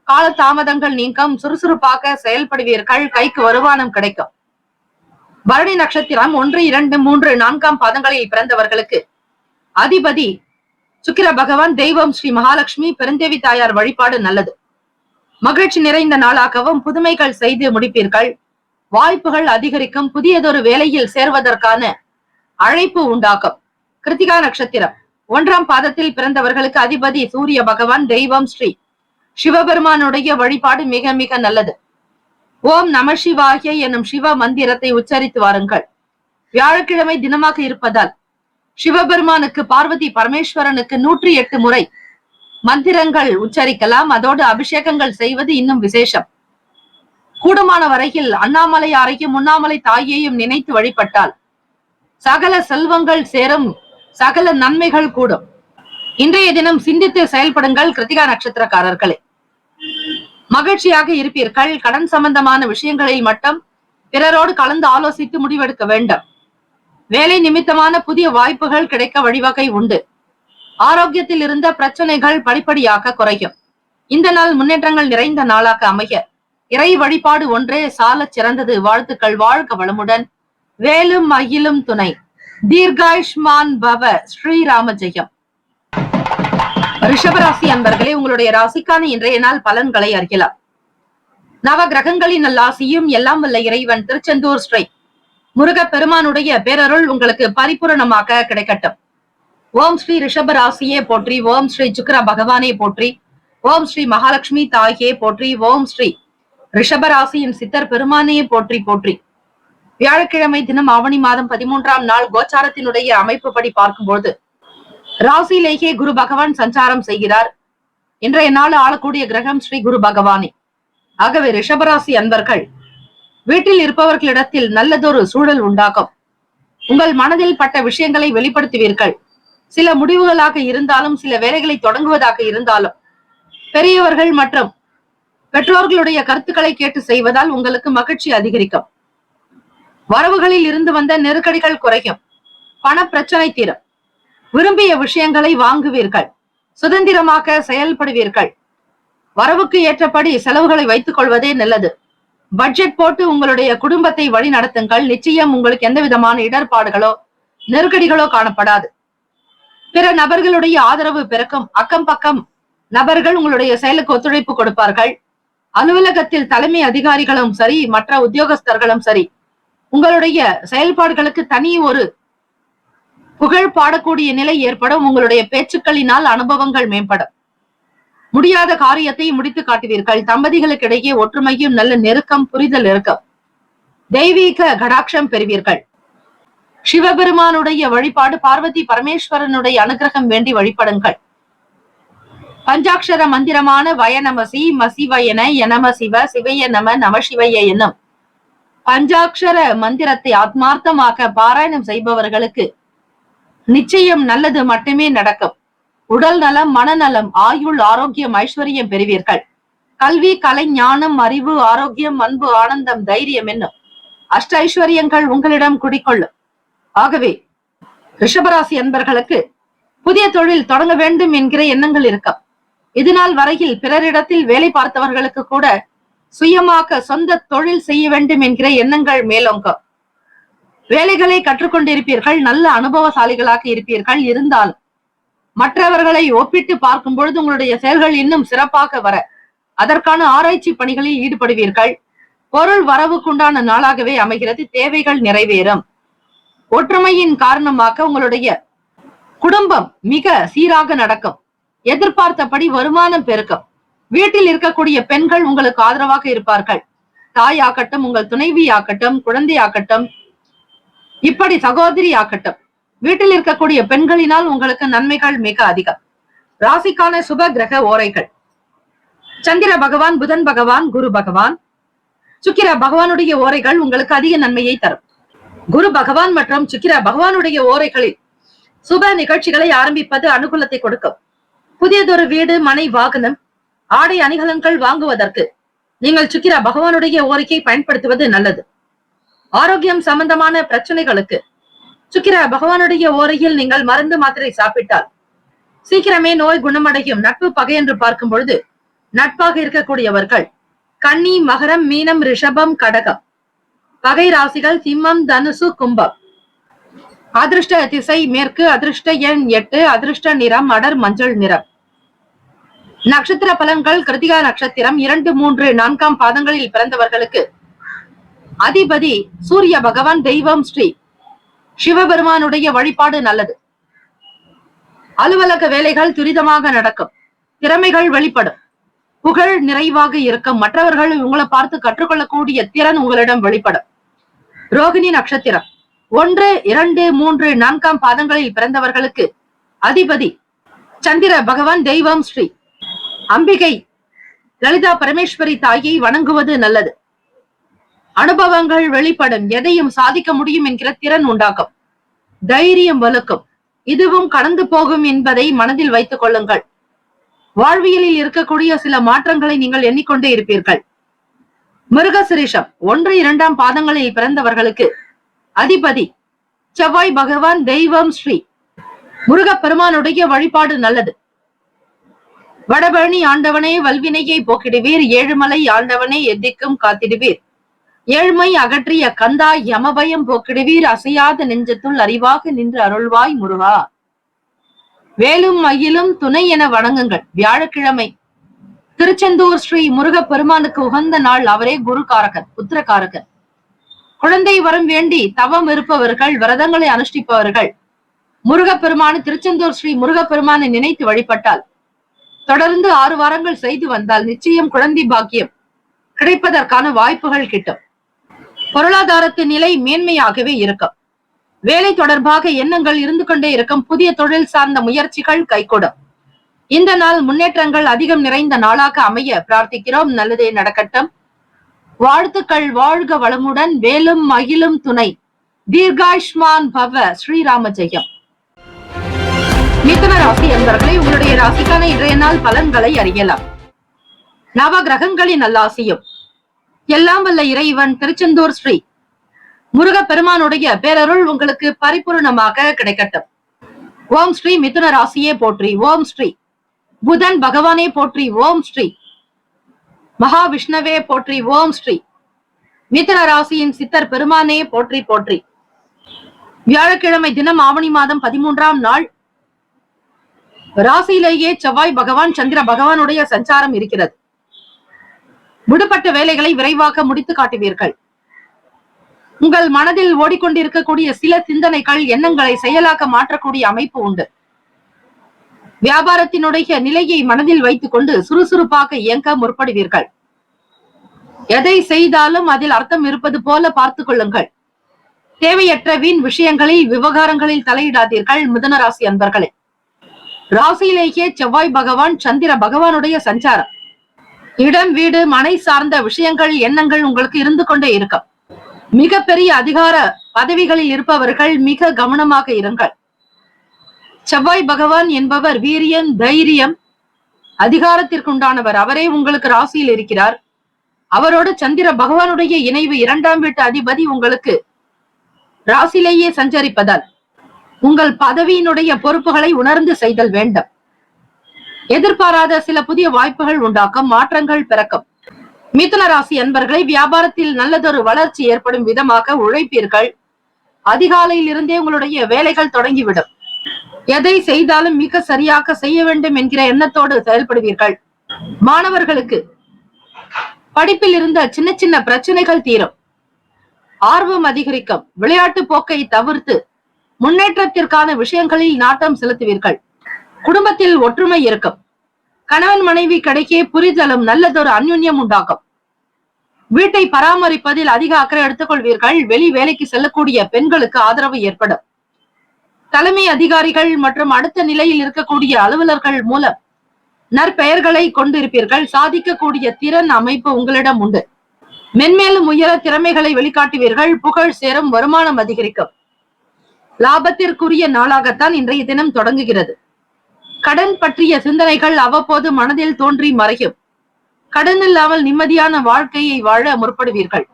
கால தாமதங்கள் நீங்கும். சுறுசுறுப்பாக செயல்படுவீர்கள். கைக்கு வருமானம் கிடைக்கும். பரணி நட்சத்திரம் 1, 2, 3, 4 பாதங்களில் பிறந்தவர்களுக்கு அதிபதி சுக்கிர பகவான். தெய்வம் ஸ்ரீ மகாலட்சுமி. பெருந்தேவி தாயார் வழிபாடு நல்லது. மகிழ்ச்சி நிறைந்த நாளாகவும் புதுமைகள் செய்து முடிப்பீர்கள். வாய்ப்புகள் அதிகரிக்கும். புதியதொரு வேலையில் சேர்வதற்கான அழைப்பு உண்டாகும். கிருத்திகா நட்சத்திரம் 1 பாதத்தில் பிறந்தவர்களுக்கு அதிபதி சூரிய பகவான். தெய்வம் ஸ்ரீ சிவபெருமானுடைய வழிபாடு மிக மிக நல்லது. ஓம் நம சிவாய எனும் சிவ மந்திரத்தை உச்சரித்து வாருங்கள். வியாழக்கிழமை தினமாக இருப்பதால் சிவபெருமானுக்கு, பார்வதி பரமேஸ்வரனுக்கு 108 முறை மந்திரங்கள் உச்சரிக்கலாம். அதோடு அபிஷேகங்கள் செய்வது இன்னும் விசேஷம். கூடுமான வரையில் அண்ணாமலையாரையும் உண்ணாமலை தாயையும் நினைத்து வழிபட்டால் சகல செல்வங்கள் சேரும், சகல நன்மைகள் கூடும். இன்றைய தினம் சிந்தித்து செயல்படுங்கள் கிருத்திகா நட்சத்திரக்காரர்களே. மகிழ்ச்சியாக இருப்பீர்கள். கடன் சம்பந்தமான விஷயங்களில் மட்டும் பிறரோடு கலந்து ஆலோசித்து முடிவெடுக்க வேண்டும். வேலை நிமித்தமான புதிய வாய்ப்புகள் கிடைக்க வழிவகை உண்டு. ஆரோக்கியத்தில் இருந்த பிரச்சனைகள் படிப்படியாக குறையும். இந்த நாள் முன்னேற்றங்கள் நிறைந்த நாளாக அமைய இறை வழிபாடு ஒன்றே சாலச் சிறந்தது. வாழ்த்துக்கள். வாழ்க வளமுடன். வேலும் மகிழும் துணை. தீர்காயுஷ்மான் பவ. ஸ்ரீராம ஜெயம். ரிஷபராசி அன்பர்களே, உங்களுடைய ராசிக்கான இன்றைய நாள் பலன்களை அறியலாம். நவ கிரகங்களின் நல்லாசியும் எல்லாம் வல்ல இறைவன் திருச்செந்தூர் ஸ்ரீ முருகப் பெருமானுடைய பேரருள் உங்களுக்கு பரிபூரணமாக கிடைக்கட்டும். ஓம் ஸ்ரீ ரிஷபராசியே போற்றி. ஓம் ஸ்ரீ சுக்கிர பகவானே போற்றி. ஓம் ஸ்ரீ மகாலட்சுமி தாயே போற்றி. ஓம் ஸ்ரீ ரிஷபராசியின் சித்தர் பெருமானையே போற்றி போற்றி. வியாழக்கிழமை தினம் ஆவணி மாதம் 13ஆம் நாள் கோச்சாரத்தினுடைய அமைப்புப்படி பார்க்கும்போது ராசியிலேயே குரு பகவான் சஞ்சாரம் செய்கிறார். இன்றைய நாள் ஆளக்கூடிய கிரகம் ஸ்ரீ குரு பகவானே. ஆகவே ரிஷபராசி அன்பர்கள் வீட்டில் இருப்பவர்களிடத்தில் நல்லதொரு சூழல் உண்டாகும். உங்கள் மனதில் பட்ட விஷயங்களை வெளிப்படுத்துவீர்கள். சில முடிவுகளாக இருந்தாலும், சில வேலைகளை தொடங்குவதாக இருந்தாலும், பெரியவர்கள் மற்றும் பெற்றோர்களுடைய கருத்துக்களை கேட்டு செய்வதால் உங்களுக்கு மகிழ்ச்சி அதிகரிக்கும். வரவுகளில் இருந்து வந்த நெருக்கடிகள் குறையும். பண பிரச்சனை தீரும். விரும்பிய விஷயங்களை வாங்குவீர்கள். சுதந்திரமாக செயல்படுவீர்கள். வரவுக்கு ஏற்றபடி செலவுகளை வைத்துக் கொள்வதே நல்லது. பட்ஜெட் போட்டு உங்களுடைய குடும்பத்தை வழி நடத்துங்கள். நிச்சயம் உங்களுக்கு எந்த விதமான இடர்பாடுகளோ நெருக்கடிகளோ காணப்படாது. பிற நபர்களுடைய ஆதரவு பிறக்கும். அக்கம் பக்கம் நபர்கள் உங்களுடைய செயலுக்கு ஒத்துழைப்பு கொடுப்பார்கள். அலுவலகத்தில் தலைமை அதிகாரிகளும் சரி, மற்ற உத்தியோகஸ்தர்களும் சரி, உங்களுடைய செயல்பாடுகளுக்கு தனி ஒரு புகழ் பாடக்கூடிய நிலை ஏற்படும். உங்களுடைய பேச்சுக்களினால் அனுபவங்கள் மேம்படும். முடியாத காரியத்தை முடித்து காட்டுவீர்கள். தம்பதிகளுக்கிடையே ஒற்றுமையும் நல்ல நெருக்கம் புரிதல் இருக்கும். தெய்வீக கடாட்சம் பெறுவீர்கள். சிவபெருமானுடைய வழிபாடு, பார்வதி பரமேஸ்வரனுடைய அனுகிரகம் வேண்டி வழிபடுங்கள். பஞ்சாட்சர மந்திரமான வயநமசி மசிவயன எனம சிவ சிவைய நம நம சிவைய என்னும் பஞ்சாட்சர மந்திரத்தை ஆத்மார்த்தமாக பாராயணம் செய்பவர்களுக்கு நிச்சயம் நல்லது மட்டுமே நடக்கும். உடல் நலம், மனநலம், ஆயுள், ஆரோக்கியம், ஐஸ்வர்யம் பெறுவீர்கள். கல்வி, கலை, ஞானம், அறிவு, ஆரோக்கியம், அன்பு, ஆனந்தம், தைரியம் என்னும் அஷ்ட ஐஸ்வர்யங்கள் உங்களிடம் குடிக்கொள்ளும். ஆகவே ரிஷபராசி அன்பர்களுக்கு புதிய தொழில் தொடங்க வேண்டும் என்கிற எண்ணங்கள் இருக்கும். இதுநாள் வரையில் பிறரிடத்தில் வேலை பார்த்தவர்களுக்கு கூட சுயமாக சொந்த தொழில் செய்ய வேண்டும் என்கிற எண்ணங்கள் மேலோங்கும். வேலைகளை கற்றுக்கொண்டிருப்பீர்கள். நல்ல அனுபவசாலிகளாக இருப்பீர்கள். இருந்தாலும் மற்றவர்களை ஒப்பிட்டு பார்க்கும் பொழுது உங்களுடைய செயல்கள் இன்னும் சிறப்பாக வர அதற்கான ஆராய்ச்சி பணிகளில் ஈடுபடுவீர்கள். பொருள் வரவுக்குண்டான நாளாகவே அமைகிறது. தேவைகள் நிறைவேறும். ஒற்றுமையின் காரணமாக உங்களுடைய குடும்பம் மிக சீராக நடக்கும். எதிர்பார்த்தபடி வருமானம் பெருக்கும். வீட்டில் இருக்கக்கூடிய பெண்கள் உங்களுக்கு ஆதரவாக இருப்பார்கள். தாய் ஆக்கட்டும், உங்கள் துணைவி ஆக்கட்டும், குழந்தை ஆக்கட்டும், இப்படி சகோதரி ஆக்கட்டும், வீட்டில் இருக்கக்கூடிய பெண்களினால் உங்களுக்கு நன்மைகள் மிக அதிகம். ராசிக்கான சுப கிரக ஓரைகள்: சந்திர பகவான், புதன் பகவான், குரு பகவான், சுக்கிர பகவானுடைய ஓரைகள் உங்களுக்கு அதிக நன்மையை தரும். குரு பகவான் மற்றும் சுக்கிர பகவானுடைய ஓரைகளில் சுப நிகழ்ச்சிகளை ஆரம்பிப்பது அனுகூலத்தை கொடுக்கும். புதியதொரு வீடு, மனை, வாகனம், ஆடை அணிகலன்கள் வாங்குவதற்கு நீங்கள் சுக்கிர பகவானுடைய ஓரையை பயன்படுத்துவது நல்லது. ஆரோக்கியம் சம்பந்தமான பிரச்சனைகளுக்கு சுக்கிர பகவானுடைய ஓரையில் நீங்கள் மருந்து மாத்திரை சாப்பிட்டால் சீக்கிரமே நோய் குணமடையும். நட்பு பகை என்று பார்க்கும் பொழுது நட்பாக இருக்கக்கூடியவர்கள் கன்னி, மகரம், மீனம், ரிஷபம், கடகம். பகை ராசிகள் சிம்மம், தனுசு, கும்பம். அதிர்ஷ்ட திசை மேற்கு. அதிர்ஷ்ட எண் 8. அதிர்ஷ்ட நிறம் அடர் மஞ்சள் நிறம். நட்சத்திர பலன்கள்: கிருத்திகா நட்சத்திரம் 2, 3, 4ஆம் பாதங்களில் பிறந்தவர்களுக்கு அதிபதி சூரிய பகவான். தெய்வம் ஸ்ரீ சிவபெருமானுடைய வழிபாடு நல்லது. அலுவலக வேலைகள் துரிதமாக நடக்கும். திறமைகள் வெளிப்படும். புகழ் நிறைவாக இருக்கும். மற்றவர்கள் உங்களை பார்த்து கற்றுக்கொள்ளக்கூடிய திறன் உங்களிடம் வெளிப்படும். ரோகிணி நட்சத்திரம் 1, 2, 3, 4ஆம் பாதங்களில் பிறந்தவர்களுக்கு அதிபதி சந்திர பகவான். தெய்வம் ஸ்ரீ அம்பிகை லலிதா பரமேஸ்வரி தாயை வணங்குவது நல்லது. அனுபவங்கள் வெளிப்படும். எதையும் சாதிக்க முடியும் என்கிற திறன் உண்டாகும். தைரியம் வலுக்கும். இதுவும் கடந்து போகும் என்பதை மனதில் வைத்துக் கொள்ளுங்கள். வாழ்வியலில் இருக்கக்கூடிய சில மாற்றங்களை நீங்கள் எண்ணிக்கொண்டே இருப்பீர்கள். மிருகசிரீஷம் 1, 2ஆம் பாதங்களில் பிறந்தவர்களுக்கு அதிபதி செவ்வாய் பகவான். தெய்வம் ஸ்ரீ முருகப் பெருமானுடைய வழிபாடு நல்லது. வடபழனி ஆண்டவனே வல்வினையை போக்கிடுவீர், ஏழுமலை ஆண்டவனே எத்திக்கும் காத்திடுவீர். ஏழ்மை அகற்றிய கந்தா யமபயம் போக்கிடுவீர், அசையாத நெஞ்சத்துள் அறிவாக நின்று அருள்வாய் முருகா. வேலும் மயிலும் துணை என வணங்குங்கள். வியாழக்கிழமை திருச்செந்தூர் ஸ்ரீ முருகப் பெருமானுக்கு உகந்த நாள். அவரே குருகாரகன், புத்திரகாரகன். குழந்தை வரம் வேண்டி தவம் இருப்பவர்கள், விரதங்களை அனுஷ்டிப்பவர்கள் முருகப்பெருமானு திருச்செந்தூர் ஸ்ரீ முருகப்பெருமானை நினைத்து வழிபட்டால், தொடர்ந்து 6 வாரங்கள் செய்து வந்தால் நிச்சயம் குழந்தை பாக்கியம் கிடைப்பதற்கான வாய்ப்புகள் கிட்டும். பொருளாதாரத்தின் நிலை மேன்மையாகவே இருக்கும். வேலை தொடர்பாக எண்ணங்கள் இருந்து கொண்டே இருக்கும். புதிய தொழில் சார்ந்த முயற்சிகள் கைகூடும். இந்த நாள் முன்னேற்றங்கள் அதிகம் நிறைந்த நாளாக அமைய பிரார்த்திக்கிறோம். நல்லதே நடக்கட்டும். வாழ்த்துக்கள். வாழ்க வளமுடன். வேலும் மகிழும் துணை. தீர்காயுஷ்மான் பவ. ஸ்ரீராம ஜெயம். மிதுன ராசி என்பவர்களை உங்களுடைய ராசிக்கான இன்றைய நாள் பலன்களை அறியலாம். நவ கிரகங்களின் நல்லாசியும் எல்லாம் வல்ல இறைவன் திருச்செந்தூர் ஸ்ரீ முருகப்பெருமானுடைய பேரருள் உங்களுக்கு பரிபூர்ணமாக கிடைக்கட்டும். ஓம் ஸ்ரீ மிதுன ராசியே போற்றி. ஓம் ஸ்ரீ புதன் பகவானே போற்றி. ஓம் ஸ்ரீ மகாவிஷ்ணவே போற்றி. ஓம் ஸ்ரீ மிதுன ராசியின் சித்தர் பெருமானே போற்றி போற்றி. வியாழக்கிழமை தினம் ஆவணி மாதம் 13ஆம் நாள். ராசியிலேயே செவ்வாய் பகவான் சந்திர பகவானுடைய சஞ்சாரம் இருக்கிறது. விடுபட்ட வேலைகளை விரைவாக முடித்து காட்டுவீர்கள். உங்கள் மனதில் ஓடிக்கொண்டிருக்கக்கூடிய சில சிந்தனைகள் எண்ணங்களை செயலாக்க மாற்றக்கூடிய அமைப்பு உண்டு. வியாபாரத்தினுடைய நிலையை மனதில் வைத்துக் கொண்டு சுறுசுறுப்பாக இயங்க முற்படுவீர்கள். எதை செய்தாலும் அதில் அர்த்தம் இருப்பது போல பார்த்துக் கொள்ளுங்கள். தேவையற்ற வீண் விஷயங்களில் விவகாரங்களில் தலையிடாதீர்கள். மிதுன ராசி அன்பர்களே, ராசியிலேயே செவ்வாய் பகவான் சந்திர பகவானுடைய சஞ்சாரம். இடம் வீடு மனை சார்ந்த விஷயங்கள் எண்ணங்கள் உங்களுக்கு இருந்து கொண்டே இருக்கும். மிகப்பெரிய அதிகார பதவிகளில் இருப்பவர்கள் மிக கவனமாக இருங்கள். செவ்வாய் பகவான் என்பவர் வீரியம், தைரியம், அதிகாரத்திற்குண்டானவர். அவரே உங்களுக்கு ராசியில் இருக்கிறார். அவரோடு சந்திர பகவானுடைய இணைவு 2ஆம் வீட்டு அதிபதி உங்களுக்கு ராசியிலேயே சஞ்சரிப்பதால் உங்கள் பதவியினுடைய பொறுப்புகளை உணர்ந்து செய்தல் வேண்டும். எதிர்பாராத சில புதிய வாய்ப்புகள் உண்டாக்கும். மாற்றங்கள் பிறக்கும். மிதுன ராசி அன்பர்களை வியாபாரத்தில் நல்லதொரு வளர்ச்சி ஏற்படும் விதமாக உழைப்பீர்கள். அதிகாலையில் இருந்தே உங்களுடைய வேலைகள் தொடங்கிவிடும். எதை செய்தாலும் மிக சரியாக செய்ய வேண்டும் என்கிற எண்ணத்தோடு செயல்படுவீர்கள். மாணவர்களுக்கு படிப்பில் இருந்த சின்ன சின்ன பிரச்சனைகள் தீரும். ஆர்வம் அதிகரிக்கும். விளையாட்டு போக்கை தவிர்த்து முன்னேற்றத்திற்கான விஷயங்களில் நாட்டம் செலுத்துவீர்கள். குடும்பத்தில் ஒற்றுமை இருக்கும். கணவன் மனைவி கிடைக்கே புரிதலும் நல்லதொரு அந்யுன்யம் உண்டாகும். வீட்டை பராமரிப்பதில் அதிக அக்கறை எடுத்துக் கொள்வீர்கள். வெளி வேலைக்கு செல்லக்கூடிய பெண்களுக்கு ஆதரவு ஏற்படும். தலைமை அதிகாரிகள் மற்றும் அடுத்த நிலையில் இருக்கக்கூடிய அலுவலர்கள் மூலம் நற்பெயர்களை கொண்டிருப்பீர்கள். சாதிக்கக்கூடிய திறன் அமைப்பு உங்களிடம் உண்டு. மென்மேலும் உயர திறமைகளை வெளிக்காட்டுவீர்கள். புகழ் சேரும். வருமானம் அதிகரிக்கும். லாபத்திற்குரிய நாளாகத்தான் இன்றைய தினம் தொடங்குகிறது. கடன் பற்றிய சிந்தனைகள் அவ்வப்போது மனதில் தோன்றி மறையும். கடன் இல்லாமல் நிம்மதியான வாழ்க்கையை வாழ முற்படுவீர்கள்.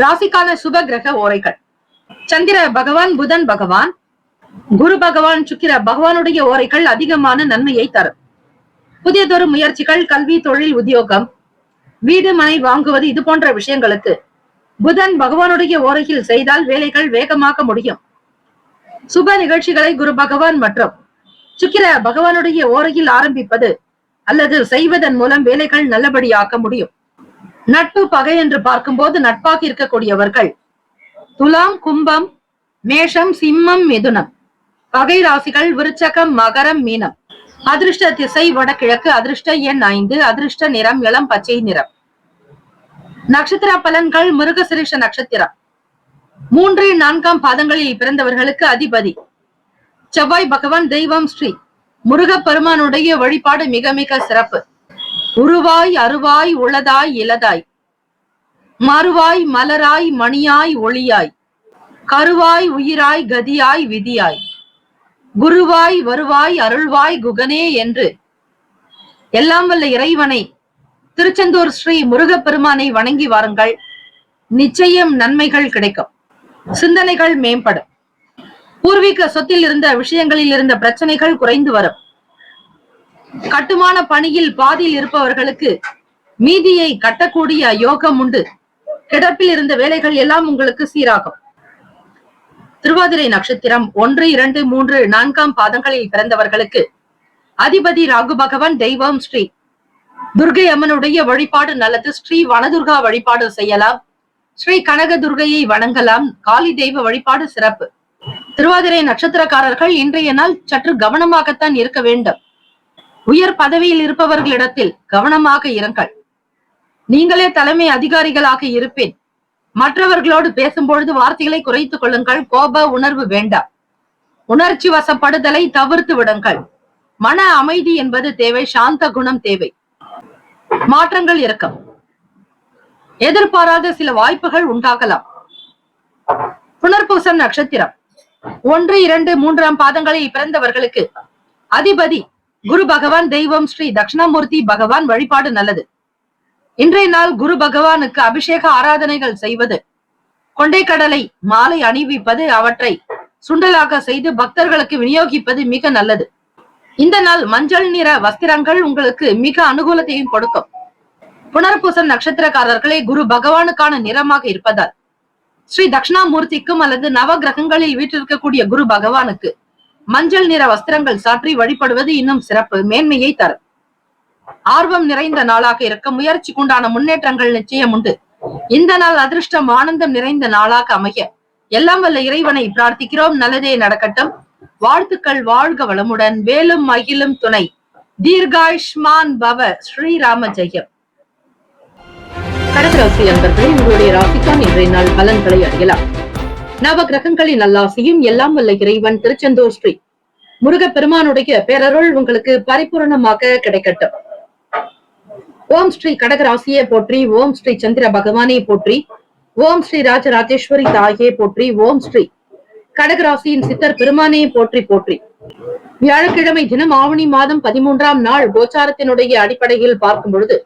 ராசிக்கான சுப கிரக ஓரைகள். சந்திர பகவான், புதன் பகவான், குரு பகவான், சுக்கிர பகவானுடைய ஓரைகள் அதிகமான நன்மையை தரும். புதியதொரு முயற்சிகள், கல்வி, தொழில், உத்தியோகம், வீடு மனை வாங்குவது இது போன்ற விஷயங்களுக்கு புதன் பகவானுடைய ஓரையில் செய்தால் வேலைகள் வேகமாக முடியும். சுப நிகழ்ச்சிகளை குரு பகவான் மற்றும் சுக்கிர பகவானுடைய ஓரையில் ஆரம்பிப்பது அல்லது செய்வதன் மூலம் வேலைகள் நல்லபடியாக்க முடியும். நட்பு பகை என்று பார்க்கும்போது நட்பாக இருக்கக்கூடியவர்கள் துலாம், கும்பம், மேஷம், சிம்மம், மிதுனம். பகை ராசிகள் விருச்சகம், மகரம், மீனம். அதிர்ஷ்ட திசை வடகிழக்கு. அதிர்ஷ்ட எண் 5. அதிர்ஷ்ட நிறம் இளம் பச்சை நிறம். நட்சத்திர பலன்கள். மிருகசிரீஷ நட்சத்திரம் 3, 4ஆம் பாதங்களில் பிறந்தவர்களுக்கு அதிபதி செவ்வாய் பகவான். தெய்வம் ஸ்ரீ முருகப்பெருமானுடைய வழிபாடு மிக மிக சிறப்பு. உருவாய், அருவாய், உளதாய், இலதாய், மறுவாய், மலராய், மணியாய், ஒளியாய், கருவாய், உயிராய், கதியாய், விதியாய், குருவாய், வருவாய், அருள்வாய், குகனே என்று எல்லாம் வல்ல இறைவனை திருச்செந்தூர் ஸ்ரீ முருகப்பெருமானை வணங்கி வாருங்கள். நிச்சயம் நன்மைகள் கிடைக்கும். சிந்தனைகள் மேம்படும். பூர்வீக சொத்தில் இருந்த விஷயங்களில் இருந்த பிரச்சனைகள் குறைந்து வரும். கட்டுமான பணியில் பாதியில் இருப்பவர்களுக்கு மீதியை கட்டக்கூடிய யோகம் உண்டு. கிடப்பில் இருந்த வேலைகள் எல்லாம் உங்களுக்கு சீராகும். திருவாதிரை நட்சத்திரம் 1, 2, 3, 4 பாதங்களில் பிறந்தவர்களுக்கு அதிபதி ராகு பகவான். தெய்வம் ஸ்ரீ துர்கை அம்மனுடைய வழிபாடு நல்லது. ஸ்ரீ வனதுர்கா வழிபாடு செய்யலாம். ஸ்ரீ கனக துர்கையை வணங்கலாம். காளி தெய்வ வழிபாடு சிறப்பு. திருவாதிரை நட்சத்திரக்காரர்கள் இன்றைய நாள் சற்று கவனமாகத்தான் இருக்க வேண்டும். உயர் பதவியில் இருப்பவர்களிடத்தில் கவனமாக இருங்கள். நீங்களே தலைமை அதிகாரிகளாக இருப்பேன். மற்றவர்களோடு பேசும்பொழுது வார்த்தைகளை குறைத்துக் கொள்ளுங்கள். கோப உணர்வு வேண்டாம். உணர்ச்சி வசப்படுதலை தவிர்த்து விடுங்கள். மன அமைதி என்பது தேவை. சாந்த குணம் தேவை. மாற்றங்கள் இருக்கும். எதிர்பாராத சில வாய்ப்புகள் உண்டாகலாம். புனர்பூசம் நட்சத்திரம் 1, 2, 3 பாதங்களில் பிறந்தவர்களுக்கு அதிபதி குரு பகவான். தெய்வம் ஸ்ரீ தட்சிணாமூர்த்தி பகவான் வழிபாடு நல்லது. இன்றைய நாள் குரு பகவானுக்கு அபிஷேக ஆராதனைகள் செய்வது, கொண்டைக்கடலை மாலை அணிவிப்பது, அவற்றை சுண்டலாக செய்து பக்தர்களுக்கு விநியோகிப்பது மிக நல்லது. இந்த நாள் மஞ்சள் நிற வஸ்திரங்கள் உங்களுக்கு மிக அனுகூலத்தையும் கொடுக்கும். புனர்பூசம் நட்சத்திரக்காரர்களே குரு பகவானுக்கான நிறமாக இருப்பதால் ஸ்ரீ தட்சிணாமூர்த்திக்கும் அல்லது நவ கிரகங்களில் வீற்றிருக்கக்கூடிய குரு பகவானுக்கு மஞ்சள் நிற வஸ்திரங்கள் சாற்றி வழிபடுவது இன்னும் சிறப்பு மேன்மையை தரும். ஆர்வம் நிறைந்த நாளாக இருக்க முயற்சிக்குண்டான முன்னேற்றங்கள் நிச்சயம் உண்டு. இந்த நாள் அதிர்ஷ்டம் ஆனந்தம் நிறைந்த நாளாக அமைய எல்லாம் வல்ல இறைவனை பிரார்த்திக்கிறோம். நல்லதே நடக்கட்டும். வாழ்த்துக்கள். வாழ்க வளமுடன். வேலும் மகிழும் துணை. தீர்காயுஷ்மான் பவ. ஸ்ரீராம ஜெயம். கடகராசி அன்பர்களே, உங்களுடைய ராசிக்கான இன்றைய நாள் பலன்களை அறியலாம். நவ கிரகங்களின் நல்லாசியும் எல்லாம் வல்ல இறைவன் திருச்செந்தூர் ஸ்ரீ முருகப்பெருமானுடைய பேரருள் உங்களுக்கு பரிபூர்ணமாக கிடைக்கட்டும். ஓம் ஸ்ரீ கடகராசியை போற்றி. ஓம் ஸ்ரீ சந்திர பகவானை போற்றி. ஓம் ஸ்ரீ ராஜராஜேஸ்வரி தாயே போற்றி. ஓம் ஸ்ரீ கடகராசியின் சித்தர் பெருமானை போற்றி போற்றி. வியாழக்கிழமை தினம் ஆவணி மாதம் 13ஆம் நாள் கோச்சாரத்தினுடைய அடிப்படையில் பார்க்கும் பொழுது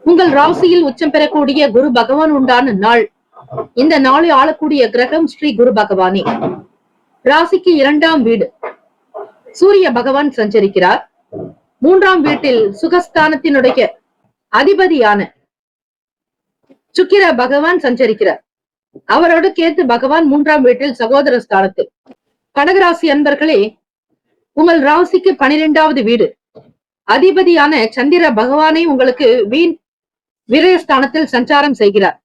உங்கள் ராசியில் உச்சம் பெறக்கூடிய குரு பகவான் உண்டான நாள். இந்த நாளை ஆளக்கூடிய கிரகம் ஸ்ரீ குரு பகவானே. ராசிக்கு 2ஆம் வீடு சூரிய பகவான் சஞ்சரிக்கிறார். 3ஆம் வீட்டில் சுகஸ்தானத்தினுடைய அதிபதியான சுக்கிர பகவான் சஞ்சரிக்கிறார். அவரோடு கேத்து பகவான் 3ஆம் வீட்டில் சகோதர ஸ்தானத்தில். கடகராசி அன்பர்களே, உங்கள் ராசிக்கு 12வது வீடு அதிபதியான சந்திர பகவானை உங்களுக்கு விரயஸ்தானத்தில் சஞ்சாரம் செய்கிறார்.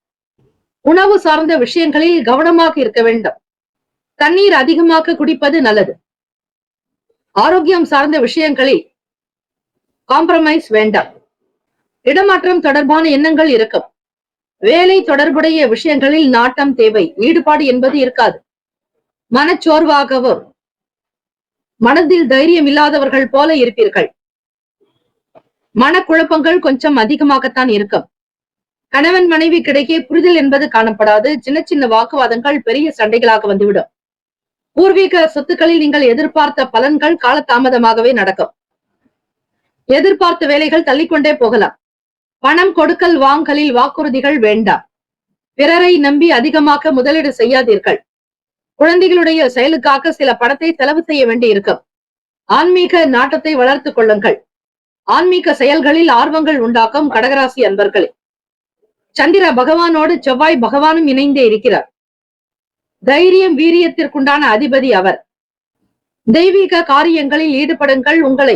உணவு சார்ந்த விஷயங்களில் கவனமாக இருக்க வேண்டும். தண்ணீர் அதிகமாக குடிப்பது நல்லது. ஆரோக்கியம் சார்ந்த விஷயங்களில் காம்ப்ரமைஸ் வேண்டாம். இடமாற்றம் தொடர்பான எண்ணங்கள் இருக்கும். வேலை தொடர்புடைய விஷயங்களில் நாட்டம் தேவை. ஈடுபாடு என்பது இருக்காது. மனச்சோர்வாகவோ மனதில் தைரியம் இல்லாதவர்கள் போல இருப்பீர்கள். மனக்குழப்பங்கள் கொஞ்சம் அதிகமாகத்தான் இருக்கும். கணவன் மனைவி கிடைக்கே புரிதல் என்பது காணப்படாது. சின்ன சின்ன வாக்குவாதங்கள் பெரிய சண்டைகளாக வந்துவிடும். பூர்வீக சொத்துக்களில் நீங்கள் எதிர்பார்த்த பலன்கள் காலதாமதமாகவே நடக்கும். எதிர்பார்த்த வேலைகள் தள்ளிக்கொண்டே போகலாம். பணம் கொடுக்கல் வாங்கலில் வாக்குறுதிகள் வேண்டாம். பிறரை நம்பி அதிகமாக முதலீடு செய்யாதீர்கள். குழந்தைகளுடைய செயலுக்காக சில பணத்தை செலவு செய்ய வேண்டி இருக்கும். ஆன்மீக நாட்டத்தை வளர்த்துக் கொள்ளுங்கள். ஆன்மீக செயல்களில் ஆர்வங்கள் உண்டாக்கும். கடகராசி அன்பர்களே, சந்திர பகவானோடு செவ்வாய் பகவானும் இணைந்தே இருக்கிறார். தைரியம் வீரியத்திற்குண்டான அதிபதி அவர். தெய்வீக காரியங்களில் ஈடுபடுங்கள். உங்களை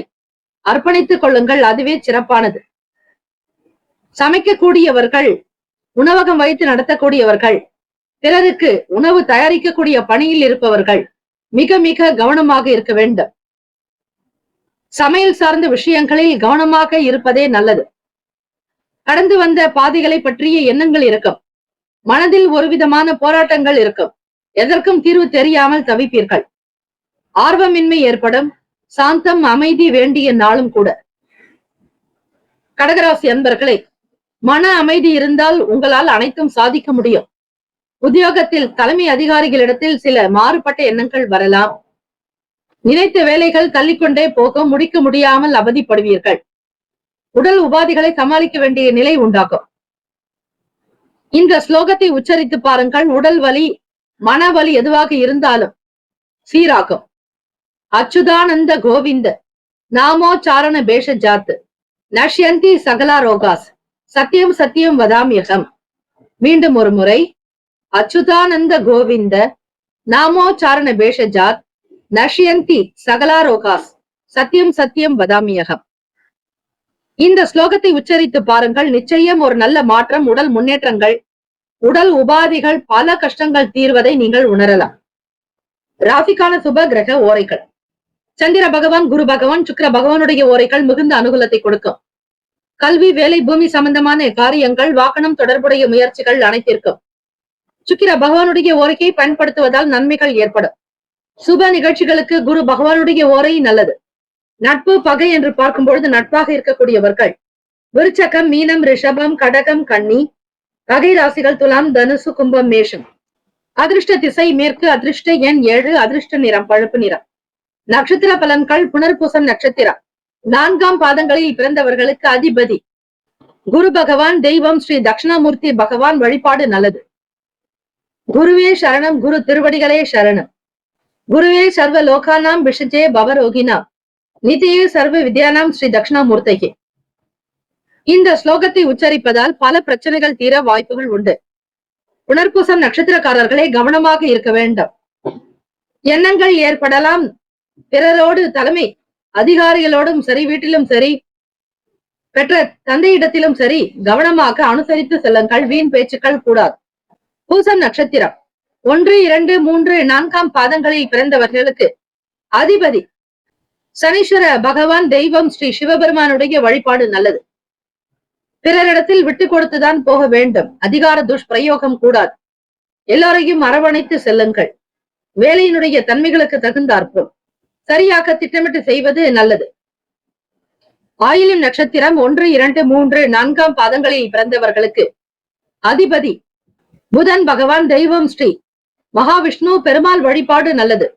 அர்ப்பணித்துக் கொள்ளுங்கள். அதுவே சிறப்பானது. சமைக்கக்கூடியவர்கள், உணவகம் வைத்து நடத்தக்கூடியவர்கள், பிறருக்கு உணவு தயாரிக்கக்கூடிய பணியில் இருப்பவர்கள் மிக மிக கவனமாக இருக்க வேண்டும். சமையல் சார்ந்த விஷயங்களில் கவனமாக இருப்பதே நல்லது. கடந்து வந்த பாதைகளை பற்றிய எண்ணங்கள் இருக்கும். மனதில் ஒரு விதமான போராட்டங்கள் இருக்கும். எதற்கும் தீர்வு தெரியாமல் தவிப்பீர்கள். ஆர்வமின்மை ஏற்படும். சாந்தம் அமைதி வேண்டிய நாளும் கூட. கடகராசி அன்பர்களே, மன அமைதி இருந்தால் உங்களால் அனைத்தும் சாதிக்க முடியும். உத்தியோகத்தில் தலைமை அதிகாரிகளிடத்தில் சில மாறுபட்ட எண்ணங்கள் வரலாம். நினைத்த வேலைகள் தள்ளிக்கொண்டே போக முடிக்க முடியாமல் அவதிப்படுவீர்கள். உடல் உபாதைகளை சமாளிக்க வேண்டிய நிலை உண்டாகும். இந்த ஸ்லோகத்தை உச்சரித்து பாருங்கள். உடல் வலி, மனவலி எதுவாக இருந்தாலும் சீராகும். அச்சுதானந்த கோவிந்த நாமோச்சாரண பேஷஜாத் நஷ்யந்தி சகலா ரோகாஸ் சத்தியம் சத்தியம் வதாமியகம். மீண்டும் ஒரு முறை. அச்சுதானந்த கோவிந்த நாமோச்சாரண பேஷஜாத் நஷ்யந்தி சகலா ரோகாஸ் சத்தியம் சத்தியம் வதாமியகம். இந்த ஸ்லோகத்தை உச்சரித்து பாருங்கள். நிச்சயம் ஒரு நல்ல மாற்றம், உடல் முன்னேற்றங்கள், உடல் உபாதைகள், பல கஷ்டங்கள் தீர்வதை நீங்கள் உணரலாம். ராசிக்கான சுப கிரக ஓரைகள். சந்திர பகவான், குரு பகவான், சுக்கிர பகவானுடைய ஓரைகள் மிகுந்த அனுகூலத்தை கொடுக்கும். கல்வி, வேலை, பூமி சம்பந்தமான காரியங்கள், வாகனம் தொடர்புடைய முயற்சிகள் அனைத்திற்கும் சுக்கிர பகவானுடைய ஓரையை பயன்படுத்துவதால் நன்மைகள் ஏற்படும். சுப நிகழ்ச்சிகளுக்கு குரு பகவானுடைய ஓரை நல்லது. நட்பு, பகை என்று பார்க்கும் பொழுது நட்பாக இருக்கக்கூடியவர்கள் விருச்சகம், மீனம், ரிஷபம், கடகம், கன்னி. பகை ராசிகள் துலாம், தனுசு, கும்பம், மேஷம். அதிர்ஷ்ட திசை மேற்கு, அதிர்ஷ்ட எண் 7, அதிர்ஷ்ட நிறம் பழுப்பு நிறம். நட்சத்திர பலன்கள். புனர்பூசம் நட்சத்திரம் 4ஆம் பாதங்களில் பிறந்தவர்களுக்கு அதிபதி குரு பகவான். தெய்வம் ஸ்ரீ தட்சிணாமூர்த்தி பகவான் வழிபாடு நல்லது. குருவே சரணம், குரு திருவடிகளே சரணம். குருவே சர்வ லோகானாம் விஷஜே பவரோகினாம் நிதியே சர்வ வித்யானாம் ஸ்ரீ தட்சிணாமூர்த்திகே. இந்த ஸ்லோகத்தை உச்சரிப்பதால் பல பிரச்சனைகள் தீர வாய்ப்புகள் உண்டு. புனர்பூசம் நட்சத்திரக்காரர்களே கவனமாக இருக்க வேண்டும். எண்ணங்கள் ஏற்படலாம். பிறரோடு, தலைமை அதிகாரிகளோடும் சரி, வீட்டிலும் சரி, பெற்ற தந்தையிடத்திலும் சரி கவனமாக அனுசரித்து செல்லுங்கள். வீண் பேச்சுக்கள் கூடாது. பூசம் நட்சத்திரம் 1, 2, 3, 4ஆம் பாதங்களில் பிறந்தவர்களுக்கு அதிபதி சனீஸ்வர பகவான். தெய்வம் ஸ்ரீ சிவபெருமானுடைய வழிபாடு நல்லது. பிறரிடத்தில் விட்டு கொடுத்துதான் போக வேண்டும். அதிகார துஷ்பிரயோகம் கூடாது. எல்லோரையும் அரவணைத்து செல்லுங்கள். வேலையினுடைய தன்மைகளுக்கு தகுந்தாற்போம் சரியாக திட்டமிட்டு செய்வது நல்லது. ஆயிலும் நட்சத்திரம் 1, 2, 3, 4ஆம் பாதங்களில் பிறந்தவர்களுக்கு அதிபதி புதன் பகவான். தெய்வம் ஸ்ரீ மகாவிஷ்ணு பெருமாள் வழிபாடு நல்லது.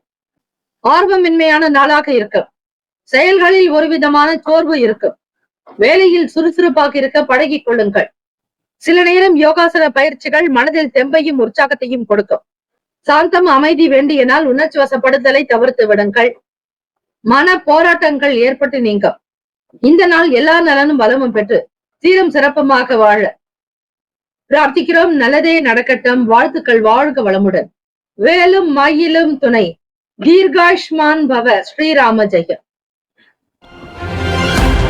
ஆர்வமின்மையான நாளாக இருக்கும். செயல்களில் ஒரு விதமான சோர்வு இருக்கும். வேலையில் சுறுசுறுப்பாக இருக்க பழகிக் கொள்ளுங்கள். சில நேரம் யோகாசன பயிற்சிகள் மனதில் தெம்பையும் உற்சாகத்தையும் கொடுக்கும். சாந்தம், அமைதி வேண்டிய நாள். உணர்ச்சி வசப்படுதலை தவிர்த்து விடுங்கள். மன போராட்டங்கள் ஏற்பட்டு நீங்கும். இந்த நாள் எல்லா நலனும் வளமும் பெற்று சீரும் சிறப்புமாக வாழ பிரார்த்திக்கிறோம். நல்லதே நடக்கட்டும். வாழ்த்துக்கள். வாழ்க வளமுடன். வேலும் மயிலும் துணை. தீர்காஷ்மான் பவ. ஸ்ரீராம ஜெய.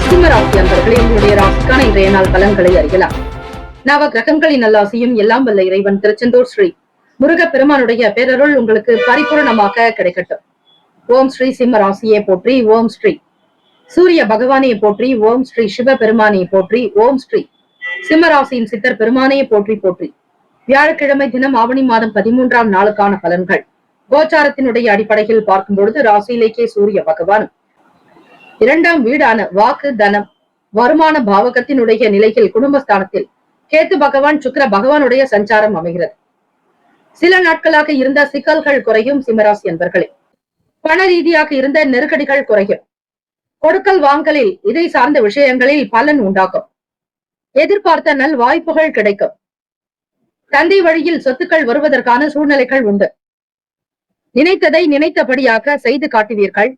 சிம்மராசி அன்பர்களே, உங்களுடைய ராசிக்கான இன்றைய நாள் பலன்களை அறியலாம். நவ கிரகங்களின் நல்லாசியும் எல்லாம் வல்ல இறைவன் திருச்செந்தூர் ஸ்ரீ முருக பெருமானுடைய பேரருள் உங்களுக்கு பரிபூர்ணமாக கிடைக்கட்டும். ஓம் ஸ்ரீ சிம்ம ராசியை போற்றி. ஓம் ஸ்ரீ சூரிய பகவானை போற்றி. ஓம் ஸ்ரீ சிவ பெருமானை போற்றி. ஓம் ஸ்ரீ சிம்மராசியின் சித்தர் பெருமானையை போற்றி போற்றி. வியாழக்கிழமை தினம் ஆவணி மாதம் 13ஆம் நாளுக்கான பலன்கள். கோச்சாரத்தினுடைய அடிப்படையில் பார்க்கும் பொழுது ராசியிலேயே சூரிய பகவான் 2ஆம் வீடான வாக்கு, தனம், வருமான பாவகத்தினுடைய நிலையில் குடும்பஸ்தானத்தில் கேத்து பகவான், சுக்கிர பகவானுடைய சஞ்சாரம் அமைகிறது. சில நாட்களாக இருந்த சிக்கல்கள் குறையும். சிம்மராசி என்பர்களே, பண ரீதியாக இருந்த நெருக்கடிகள் குறையும். கொடுக்கல் வாங்கலில், இதை சார்ந்த விஷயங்களில் பலன் உண்டாகும். எதிர்பார்த்த நல் வாய்ப்புகள் கிடைக்கும். தந்தை வழியில் சொத்துக்கள் வருவதற்கான சூழ்நிலைகள் உண்டு. நினைத்ததை நினைத்தபடியாக செய்து காட்டுவீர்கள்.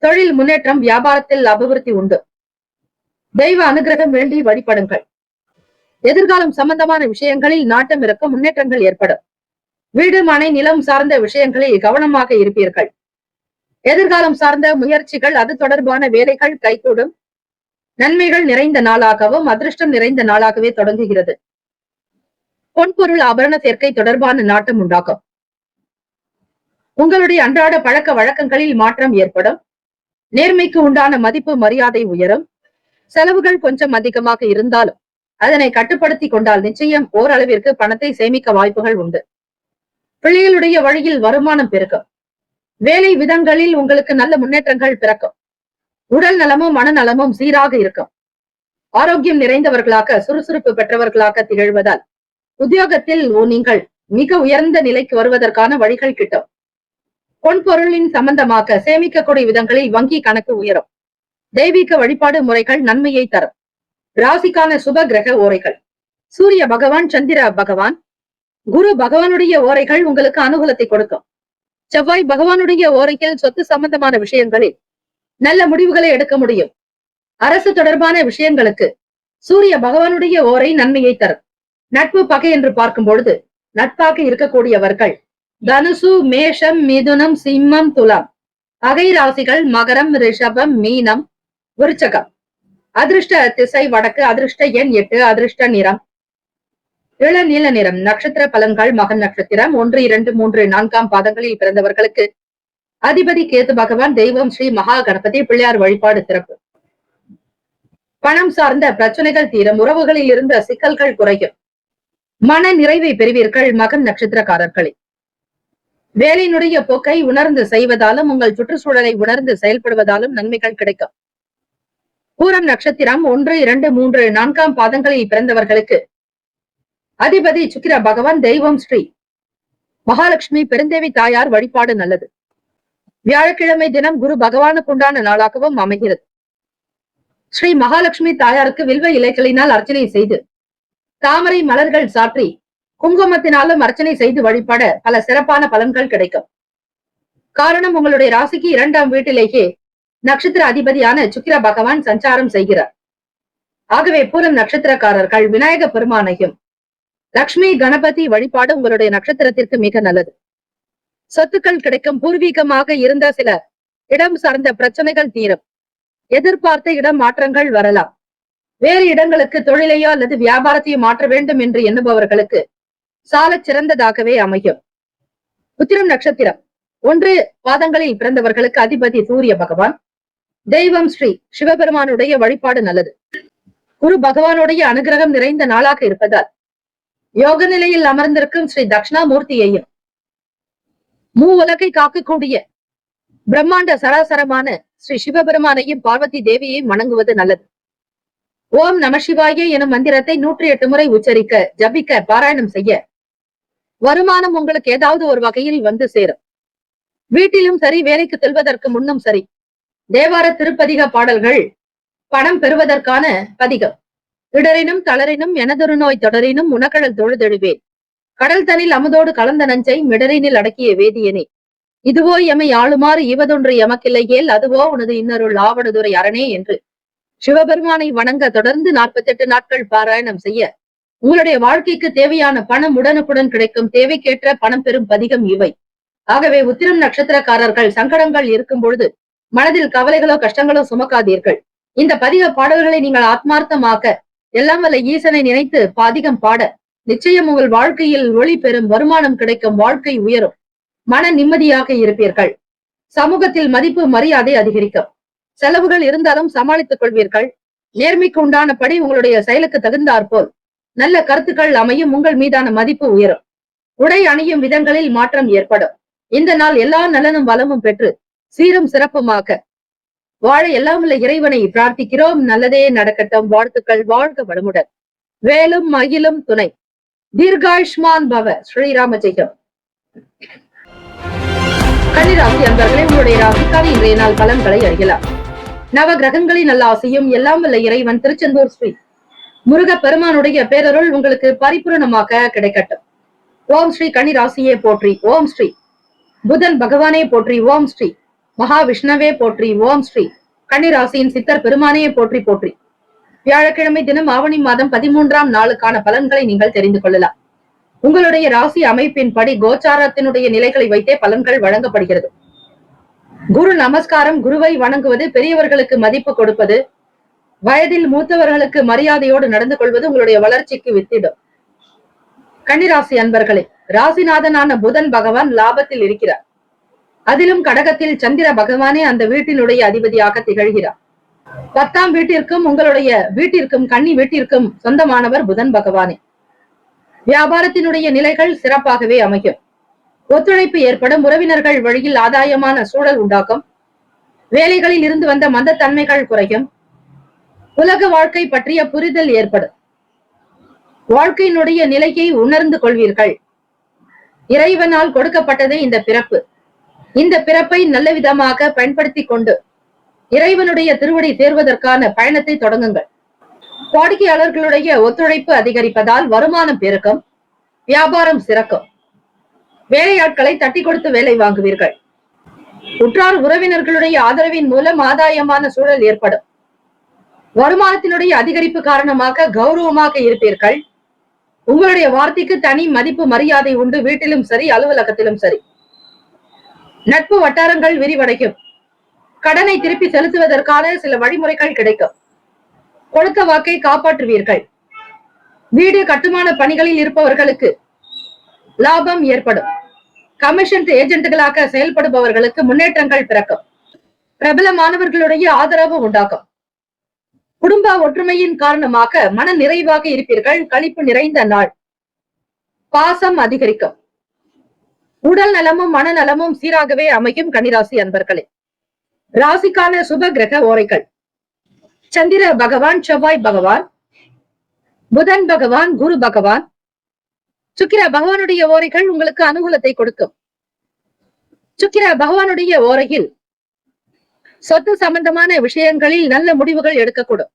தொழில் முன்னேற்றம், வியாபாரத்தில் அபிவிருத்தி உண்டு. தெய்வ அனுகிரகம் வேண்டி வழிபடுங்கள். எதிர்காலம் சம்பந்தமான விஷயங்களில் நாட்டம் இருக்கும். முன்னேற்றங்கள் ஏற்படும். வீடு, மனை, நிலம் சார்ந்த விஷயங்களில் கவனமாக இருப்பீர்கள். எதிர்காலம் சார்ந்த முயற்சிகள், அது தொடர்பான வேலைகள் கைகூடும். நன்மைகள் நிறைந்த நாளாகவும் அதிர்ஷ்டம் நிறைந்த நாளாகவே தொடங்குகிறது. பொன்பொருள் ஆபரண சேர்க்கை தொடர்பான நாட்டம் உண்டாகும். உங்களுடைய அன்றாட பழக்க வழக்கங்களில் மாற்றம் ஏற்படும். நேர்மைக்கு உண்டான மதிப்பு, மரியாதை உயரும். செலவுகள் கொஞ்சம் அதிகமாக இருந்தாலும் அதனை கட்டுப்படுத்தி கொண்டால் நிச்சயம் ஓரளவிற்கு பணத்தை சேமிக்க வாய்ப்புகள் உண்டு. பிள்ளைகளுடைய வழியில் வருமானம் பெருக்கும். வேலை விதங்களில் உங்களுக்கு நல்ல முன்னேற்றங்கள் பிறக்கும். உடல் நலமும் மனநலமும் சீராக இருக்கும். ஆரோக்கியம் நிறைந்தவர்களாக, சுறுசுறுப்பு பெற்றவர்களாக திகழ்வதால் உத்தியோகத்தில் நீங்கள் மிக உயர்ந்த நிலைக்கு வருவதற்கான வழிகள் கிட்டும். பொன்பொருளின் சம்பந்தமாக சேமிக்கக்கூடிய விதங்களில் வங்கி கணக்கு உயரும். தெய்வீக வழிபாடு முறைகள் நன்மையை தரும். ராசிக்கான சுப கிரக ஓரைகள். சூரிய பகவான், சந்திர பகவான், குரு பகவானுடைய ஓரைகள் உங்களுக்கு அனுகூலத்தை கொடுக்கும். செவ்வாய் பகவானுடைய ஓரையில் சொத்து சம்பந்தமான விஷயங்களில் நல்ல முடிவுகளை எடுக்க முடியும். அரசு தொடர்பான விஷயங்களுக்கு சூரிய பகவானுடைய ஓரை நன்மையை தரும். நட்பு பகை என்று பார்க்கும் பொழுது நட்பாக இருக்கக்கூடியவர்கள் தனுசு, மேஷம், மிதுனம், சிம்மம், துலாம். பகை ராசிகள் மகரம், ரிஷபம், மீனம், விருச்சகம். அதிர்ஷ்ட திசை வடக்கு. அதிர்ஷ்ட எண் 8. அதிர்ஷ்ட நிறம் இளநீல நிறம். நட்சத்திர பலன்கள் மகன் நட்சத்திரம் 1, 2, 3, 4ஆம் பாதங்களில் பிறந்தவர்களுக்கு அதிபதி கேது பகவான். தெய்வம் ஸ்ரீ மகா கணபதி. பிள்ளையார் வழிபாடு சிறப்பு. பணம் சார்ந்த பிரச்சனைகள் தீரும். உறவுகளில் இருந்த சிக்கல்கள் குறையும். மன நிறைவை பெறுவீர்கள் மகன் நட்சத்திரக்காரர்களே. வேலையினுடைய போக்கை உணர்ந்து செய்வதாலும் உங்கள் சுற்றுச்சூழலை உணர்ந்து செயல்படுவதாலும் நன்மைகள் கிடைக்கும். பூரம் நட்சத்திரம் 1, 2, 3, 4ஆம் பாதங்களில் பிறந்தவர்களுக்கு அதிபதி சுக்கிர பகவான். தெய்வம் ஸ்ரீ மகாலட்சுமி பெருந்தேவி தாயார் வழிபாடு நல்லது. வியாழக்கிழமை தினம் குரு பகவானுக்கு உண்டான நாளாகவும் அமைகிறது. ஸ்ரீ மகாலட்சுமி தாயாருக்கு வில்வ இலைகளினால் அர்ச்சனை செய்து தாமரை மலர்கள் சாற்றி குங்குமத்தினாலும் அர்ச்சனை செய்து வழிபட பல சிறப்பான பலன்கள் கிடைக்கும். காரணம், உங்களுடைய ராசிக்கு 2ஆம் வீட்டிலேயே நட்சத்திர அதிபதியான சுக்கிர பகவான் சஞ்சாரம் செய்கிறார். ஆகவே பூரம் நட்சத்திரக்காரர்கள் விநாயக பெருமானையும் லட்சுமி கணபதி வழிபாடு உங்களுடைய நட்சத்திரத்திற்கு மிக நல்லது. சொத்துக்கள் கிடைக்கும். பூர்வீகமாக இருந்த சில இடம் சார்ந்த பிரச்சனைகள் தீரும். எதிர்பார்த்த இடம் மாற்றங்கள் வரலாம். வேறு இடங்களுக்கு தொழிலையோ அல்லது வியாபாரத்தையோ மாற்ற வேண்டும் என்று எண்ணுபவர்களுக்கு சால சிறந்ததாகவே அமையும். உத்திரம் நட்சத்திரம் 1 பாதங்களில் பிறந்தவர்களுக்கு அதிபதி சூரிய பகவான். தெய்வம் ஸ்ரீ சிவபெருமானுடைய வழிபாடு நல்லது. குரு பகவானுடைய அனுகிரகம் நிறைந்த நாளாக இருப்பதால் யோக நிலையில் அமர்ந்திருக்கும் ஸ்ரீ தட்சிணாமூர்த்தியையும் உலகை காக்கக்கூடிய பிரம்மாண்ட சராசரமான ஸ்ரீ சிவபெருமானையும் பார்வதி தேவியையும் வணங்குவது நல்லது. ஓம் நம சிவாய எனும் மந்திரத்தை 108 முறை உச்சரிக்க, ஜபிக்க, பாராயணம் செய்ய வருமானம் உங்களுக்கு ஏதாவது ஒரு வகையில் வந்து சேரும். வீட்டிலும் சரி, வேலைக்கு செல்வதற்கு முன்னும் சரி, தேவார திருப்பதிக பாடல்கள் பணம் பெறுவதற்கான பதிகம். இடரினும் தளரினும் எனதொரு நோய் தொடரினும் உனக்கடல் தொழுதெழுவேன். கடல் தனில் அமுதோடு கலந்த நஞ்சை மிடரினில் அடக்கிய வேதியனே, இதுவோ எமை ஆளுமாறு ஈவதொன்று எமக்கில்லையேல் அதுவோ உனது இன்னருள் ஆவடுதுறை அரணே என்று சிவபெருமானை வணங்க தொடர்ந்து 48 நாட்கள் பாராயணம் செய்ய உங்களுடைய வாழ்க்கைக்கு தேவையான பணம் உடனுக்குடன் கிடைக்கும். தேவைக்கேற்ற பணம் பெறும் பதிகம் இவை. ஆகவே உத்திரம் நட்சத்திரக்காரர்கள் சங்கடங்கள் இருக்கும் பொழுது மனதில் கவலைகளோ கஷ்டங்களோ சுமக்காதீர்கள். இந்த பதிக பாடல்களை நீங்கள் ஆத்மார்த்தமாக்க, எல்லாம் வல்ல ஈசனை நினைத்து அதிகம் பாட நிச்சயம் உங்கள் வாழ்க்கையில் ஒளி பெறும், வருமானம் கிடைக்கும், வாழ்க்கை உயரும், மன நிம்மதியாக இருப்பீர்கள். சமூகத்தில் மதிப்பு மரியாதை அதிகரிக்கும். செலவுகள் இருந்தாலும் சமாளித்துக் கொள்வீர்கள். நேர்மைக்கு உண்டானபடி உங்களுடைய செயலுக்கு தகுந்தாற்போல் நல்ல கருத்துக்கள் அமையும். உங்கள் மீதான மதிப்பு உயரும். உடை அணியும் விதங்களில் மாற்றம் ஏற்படும். இந்த நாள் எல்லா நலனும் வளமும் பெற்று சீரும் சிறப்புமாக வாழ எல்லாம் உள்ள இறைவனை பிரார்த்திக்கிறோம். நல்லதே நடக்கட்டும். வாழ்த்துக்கள். வாழ்க வளமுடன். வேலும் மகிழும் துணை. தீர்காயுஷ்மான் பவ. ஸ்ரீராம ஜெயம். கன்னிராசி அன்பர்களே, உங்களுடைய ராசிக்கான இன்றைய நாள் பலன்களை அறியலாம். நவ கிரகங்களின் நல்ல ஆசையும் எல்லாம் வல்ல இறைவன் திருச்செந்தூர் ஸ்ரீ முருக பெருமானுடைய பேரருள் உங்களுக்கு பரிபூரணமாக கிடைக்கட்டும். ஓம் ஸ்ரீ கன்னிராசியே போற்றி. ஓம் ஸ்ரீ புதன் பகவானே போற்றி. ஓம் ஸ்ரீ மகாவிஷ்ணவே போற்றி. ஓம் ஸ்ரீ கன்னிராசியின் சித்தர் பெருமானே போற்றி போற்றி. வியாழக்கிழமை தினம் ஆவணி மாதம் 13ஆம் நாளுக்கான பலன்களை நீங்கள் தெரிந்து கொள்ளலாம். உங்களுடைய ராசி அமைப்பின்படி கோச்சாரத்தினுடைய நிலைகளை வைத்தே பலன்கள் வழங்கப்படுகிறது. குரு நமஸ்காரம். குருவை வணங்குவது, பெரியவர்களுக்கு மதிப்பு கொடுப்பது, வயதில் மூத்தவர்களுக்கு மரியாதையோடு நடந்து கொள்வது உங்களுடைய வளர்ச்சிக்கு வித்திடும். கன்னிராசி அன்பர்களே, ராசிநாதனான புதன் பகவான் லாபத்தில் இருக்கிறார். அதிலும் கடகத்தில் சந்திர பகவானே அந்த வீட்டினுடைய அதிபதியாக திகழ்கிறார். 10ஆம் வீட்டிற்கும் உங்களுடைய வீட்டிற்கும் கன்னி வீட்டிற்கும் சொந்தமானவர் புதன் பகவானே. வியாபாரத்தினுடைய நிலைகள் சிறப்பாகவே அமையும். ஒத்துழைப்பு ஏற்படும். உறவினர்கள் வழியில் ஆதாயமான சூழல் உண்டாகும். வேலைகளில் இருந்து வந்த மந்தத்தன்மைகள் குறையும். உலக வாழ்க்கை பற்றிய புரிதல் ஏற்படும். வாழ்க்கையினுடைய நிலையை உணர்ந்து கொள்வீர்கள். இறைவனால் கொடுக்கப்பட்டது இந்த பிறப்பு. இந்த பிறப்பை நல்ல விதமாக பயன்படுத்தி கொண்டு இறைவனுடைய திருவடி சேர்வதற்கான பயணத்தை தொடங்குங்கள். வாடிக்கையாளர்களுடைய ஒத்துழைப்பு அதிகரிப்பதால் வருமானம் பெருக்கும். வியாபாரம் சிறக்கும். வேலையாட்களை தட்டி கொடுத்து வேலை வாங்குவீர்கள். உற்றார் உறவினர்களுடைய ஆதரவின் மூலம் ஆதாயமான சூழல் ஏற்படும். வருமானத்தினுடைய அதிகரிப்பு காரணமாக கௌரவமாக இருப்பீர்கள். உங்களுடைய வார்த்தைக்கு தனி மதிப்பு மரியாதை உண்டு, வீட்டிலும் சரி அலுவலகத்திலும் சரி. நட்பு வட்டாரங்கள் விரிவடையும். கடனை திருப்பி செலுத்துவதற்கான சில வழிமுறைகள் கிடைக்கும். கொடுத்த வாக்கை காப்பாற்றுவீர்கள். வீடு கட்டுமான பணிகளில் இருப்பவர்களுக்கு லாபம் ஏற்படும். கமிஷன் ஏஜென்ட்களாக செயல்படுபவர்களுக்கு முன்னேற்றங்கள் பிறக்கும். பிரபலமானவர்களுடைய ஆதரவு உண்டாகும். குடும்ப ஒற்றுமையின் காரணமாக மன நிறைவாக இருப்பீர்கள். களிப்பு நிறைந்த நாள். பாசம் அதிகரிக்கும். உடல் நலமும் மனநலமும் சீராகவே அமையும். கன்னிராசி அன்பர்களே, ராசிக்கான சுப கிரக ஓரைகள்: சந்திர பகவான், செவ்வாய் பகவான், புதன் பகவான், குரு பகவான். சுக்கிர பகவானுடைய ஓரைகள் உங்களுக்கு அனுகூலத்தை கொடுக்கும். சுக்கிர பகவானுடைய ஓரையில் சொத்து சம்பந்தமான விஷயங்களில் நல்ல முடிவுகள் எடுக்கக்கூடும்.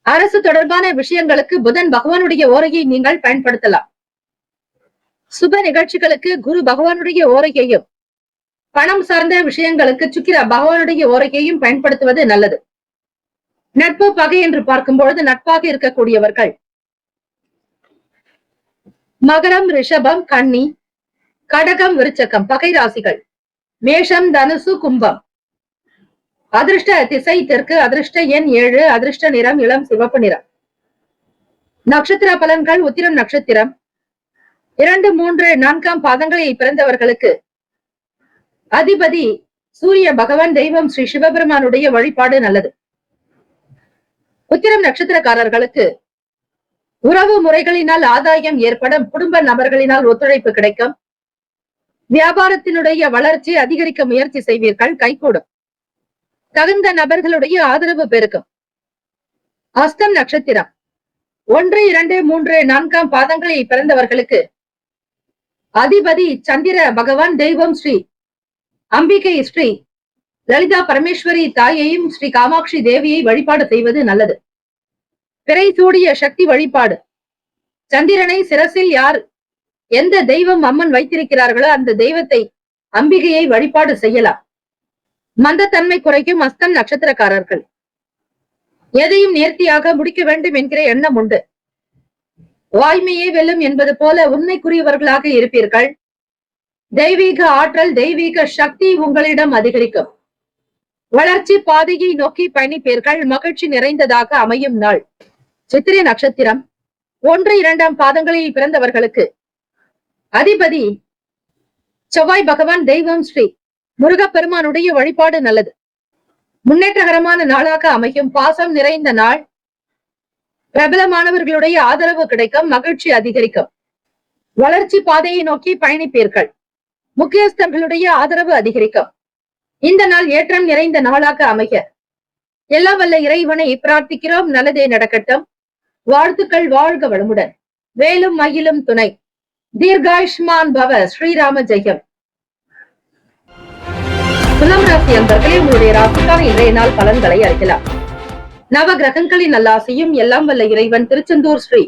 அரசு தொடர்பான விஷயங்களுக்கு புதன் பகவானுடைய ஓரையை நீங்கள் பயன்படுத்தலாம். சுப நிகழ்ச்சிகளுக்கு குரு பகவானுடைய ஓரையையும், பணம் சார்ந்த விஷயங்களுக்கு சுக்கிர பகவானுடைய ஓரையையும் பயன்படுத்துவது நல்லது. நட்பு பகை என்று பார்க்கும் பொழுது நட்பாக இருக்கக்கூடியவர்கள் மகரம், ரிஷபம், கன்னி, கடகம், விருச்சகம் பகை ராசிகள். மேஷம், தனுசு, கும்பம். அதிர்ஷ்ட திசை தெற்கு. அதிர்ஷ்ட எண் 7. அதிர்ஷ்ட நிறம் இளம் சிவப்பு நிறம். நட்சத்திர பலன்கள்: உத்திரம் நட்சத்திரம் 2, 3, 4 பாதங்களில் பிறந்தவர்களுக்கு அதிபதி சூரிய பகவான், தெய்வம் ஸ்ரீ சிவபெருமானுடைய வழிபாடு நல்லது. உத்திரம் நட்சத்திரக்காரர்களுக்கு உறவு முறைகளினால் ஆதாயம் ஏற்படும். குடும்ப நபர்களினால் ஒத்துழைப்பு கிடைக்கும். வியாபாரத்தினுடைய வளர்ச்சி அதிகரிக்க முயற்சி செய்வீர்கள், கைகூடும். தகுந்த நபர்களுடைய ஆதரவு பெருக்கும். அஸ்தம் நட்சத்திரம் 1, 2, 3, 4 பாதங்களில் பிறந்தவர்களுக்கு அதிபதி சந்திர பகவான், தெய்வம் ஸ்ரீ அம்பிகை, ஸ்ரீ லலிதா பரமேஸ்வரி தாயையும் ஸ்ரீ காமாட்சி தேவியை வழிபாடு செய்வது நல்லது. பிறை சூடிய சக்தி வழிபாடு. சந்திரனை சிரசில் யார் எந்த தெய்வம் அம்மன் வைத்திருக்கிறார்களோ அந்த தெய்வத்தை, அம்பிகையை வழிபாடு செய்யலாம். மந்தத்தன்மை குறைக்கும். அஸ்தம் நட்சத்திரக்காரர்கள் எதையும் நேர்த்தியாக முடிக்க வேண்டும் என்கிற எண்ணம் உண்டு. வாய்மையே வெல்லும் என்பது போல உண்மைக்குரியவர்களாக இருப்பீர்கள். தெய்வீக ஆற்றல், தெய்வீக சக்தி உங்களிடம் அதிகரிக்கும். வளர்ச்சி பாதையை நோக்கி பயணிப்பீர்கள். மகிழ்ச்சி நிறைந்ததாக அமையும் நாள். சித்திரை நட்சத்திரம் 1, 2 பாதங்களில் பிறந்தவர்களுக்கு அதிபதி செவ்வாய் பகவான், தெய்வம் ஸ்ரீ முருகப்பெருமானுடைய வழிபாடு நல்லது. முன்னேற்றகரமான நாளாக அமையும். பாசம் நிறைந்த நாள். பிரபலமானவர்களுடைய ஆதரவு கிடைக்கும். மகிழ்ச்சி அதிகரிக்கும். வளர்ச்சி பாதையை நோக்கி பயணிப்பீர்கள். முக்கியஸ்தர்களுடைய ஆதரவு அதிகரிக்கும். இந்த நாள் ஏற்றம் நிறைந்த நாளாக அமைய எல்லாம் வல்ல இறைவனை பிரார்த்திக்கிறோம். நல்லதே நடக்கட்டும். வாழ்த்துக்கள். வாழ்க வளமுடன். வேலும் மயிலும் துணை. தீர்காயுஷ்மான் பவ. ஸ்ரீராம ஜெயம். துலாம் ராசி அன்பர்களே, உங்களுடைய ராசிக்கான இன்றைய நாள் பலன்களை அறியலாம். நவ கிரகங்களின் நல்லாசியும் எல்லாம் வல்ல இறைவன் திருச்செந்தூர் ஸ்ரீ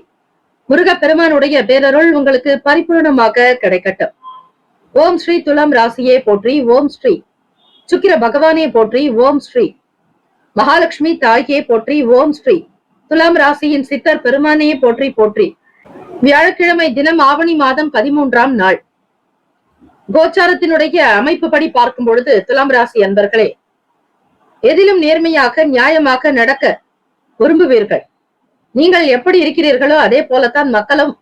முருகப்பெருமானுடைய பேரருள் உங்களுக்கு பரிபூர்ணமாக கிடைக்கட்டும். ஓம் ஸ்ரீ துலாம் ராசியே போற்றி. ஓம் ஸ்ரீ சுக்கிர பகவானே போற்றி. ஓம் ஸ்ரீ மகாலட்சுமி தாயே போற்றி. ஓம் ஸ்ரீ துலாம் ராசியின் சித்தர் பெருமானையே போற்றி போற்றி. வியாழக்கிழமை தினம் ஆவணி மாதம் 13ஆம் நாள். கோச்சாரத்தினுடைய அமைப்பு படி பார்க்கும் பொழுது துலாம் ராசி அன்பர்களே, எதிலும் நேர்மையாக நியாயமாக நடக்க விரும்புவீர்கள். நீங்கள் எப்படி இருக்கிறீர்களோ அதே போலத்தான் மக்களும்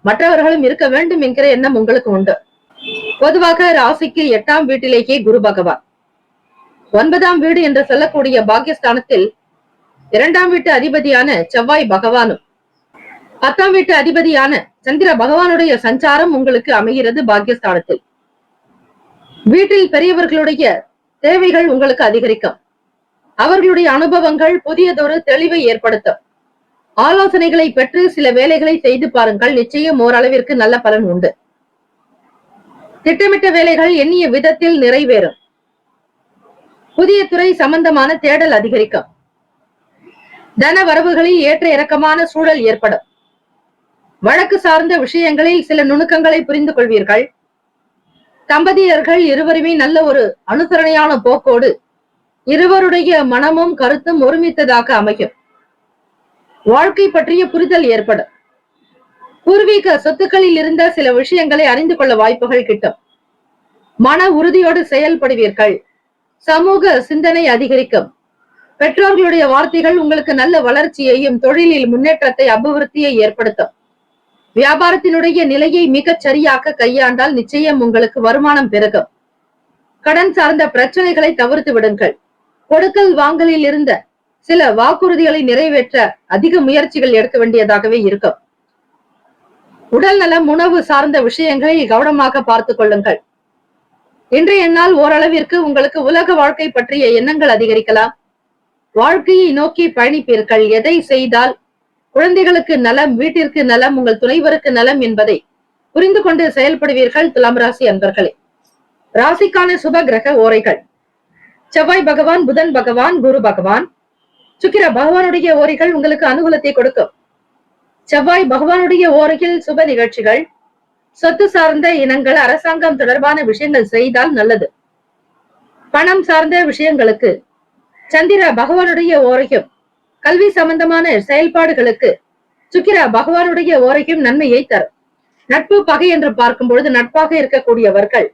மற்றவர்களும் இருக்க வேண்டும் என்கிற எண்ணம் உங்களுக்கு உண்டு. பொதுவாக ராசிக்கு 8ஆம் வீட்டிலேயே குரு பகவான், 9ஆம் வீடு என்று சொல்லக்கூடிய பாக்கியஸ்தானத்தில் 2ஆம் வீட்டு அதிபதியான செவ்வாய் பகவானும் 10ஆம் வீட்டு அதிபதியான சந்திர பகவானுடைய சஞ்சாரம் உங்களுக்கு அமைகிறது பாக்கியஸ்தானத்தில். வீட்டில் பெரியவர்களுடைய தேவைகள் உங்களுக்கு அதிகரிக்கும். அவர்களுடைய அனுபவங்கள் புதியதொரு தெளிவை ஏற்படுத்தும். ஆலோசனைகளை பெற்று சில வேலைகளை செய்து பாருங்கள். நிச்சயம் ஓரளவிற்கு நல்ல பலன் உண்டு. திட்டமிட்ட வேலைகள் எண்ணிய விதத்தில் நிறைவேறும். புதிய துறை சம்பந்தமான தேடல் அதிகரிக்கும். தன வரவுகளில் ஏற்ற இறக்கமான சூழல் ஏற்படும். வழக்கு சார்ந்த விஷயங்களில் சில நுணுக்கங்களை புரிந்து கொள்வீர்கள். தம்பதியர்கள் இருவருமே நல்ல ஒரு அனுசரணையான போக்கோடு இருவருடைய மனமும் கருத்தும் ஒருமித்ததாக அமையும். வாழ்க்கை பற்றிய புரிதல் ஏற்படும். பூர்வீக சொத்துக்களில் இருந்த சில விஷயங்களை அறிந்து கொள்ள வாய்ப்புகள் கிட்டும். மன உறுதியோடு செயல்படுவீர்கள். சமூக சிந்தனை அதிகரிக்கும். பெற்றோர்களுடைய வார்த்தைகள் உங்களுக்கு நல்ல வளர்ச்சியையும் தொழிலில் முன்னேற்றத்தை அபிவிருத்தியை ஏற்படுத்தும். வியாபாரத்தினுடைய நிலையை மிகச் சரியாக கையாண்டால் நிச்சயம் உங்களுக்கு வருமானம் பெருகும். கடன் சார்ந்த பிரச்சனைகளை தவிர்த்து விடுங்கள். கொடுக்கல் வாங்கலில் இருந்த சில வாக்குறுதிகளை நிறைவேற்ற அதிக முயற்சிகள் எடுக்க வேண்டியதாகவே இருக்கும். உடல் நலம், உணவு சார்ந்த விஷயங்களில் கவனமாக பார்த்துக் கொள்ளுங்கள். இன்றைய நாள் ஓரளவிற்கு உங்களுக்கு உலக வாழ்க்கை பற்றிய எண்ணங்கள் அதிகரிக்கலாம். வாழ்க்கையை நோக்கி பயணிப்பீர்கள். எதை செய்தால் குழந்தைகளுக்கு நலம், வீட்டிற்கு நலம், உங்கள் துணைவருக்கு நலம் என்பதை புரிந்து கொண்டு செயல்படுவீர்கள். துலாம் ராசி அன்பர்களே, ராசிக்கான சுப கிரக ஓரைகள்: செவ்வாய் பகவான், புதன் பகவான், குரு பகவான், சுக்கிர பகவானுடைய ஓரைகள் உங்களுக்கு அனுகூலத்தை கொடுக்கும். செவ்வாய் பகவானுடைய ஓரையில் சுப நிகழ்ச்சிகள், சொத்து சார்ந்த இனங்கள், அரசாங்கம் தொடர்பான விஷயங்கள் செய்தால் நல்லது. பணம் சார்ந்த விஷயங்களுக்கு சந்திர பகவானுடைய ஓரையும், கல்வி சம்பந்தமான செயல்பாடுகளுக்கு சுக்கிர பகவானுடைய ஓரையும் நன்மையை தரும். நட்பு பகை என்று பார்க்கும் பொழுது நட்பாக இருக்கக்கூடியவர்கள்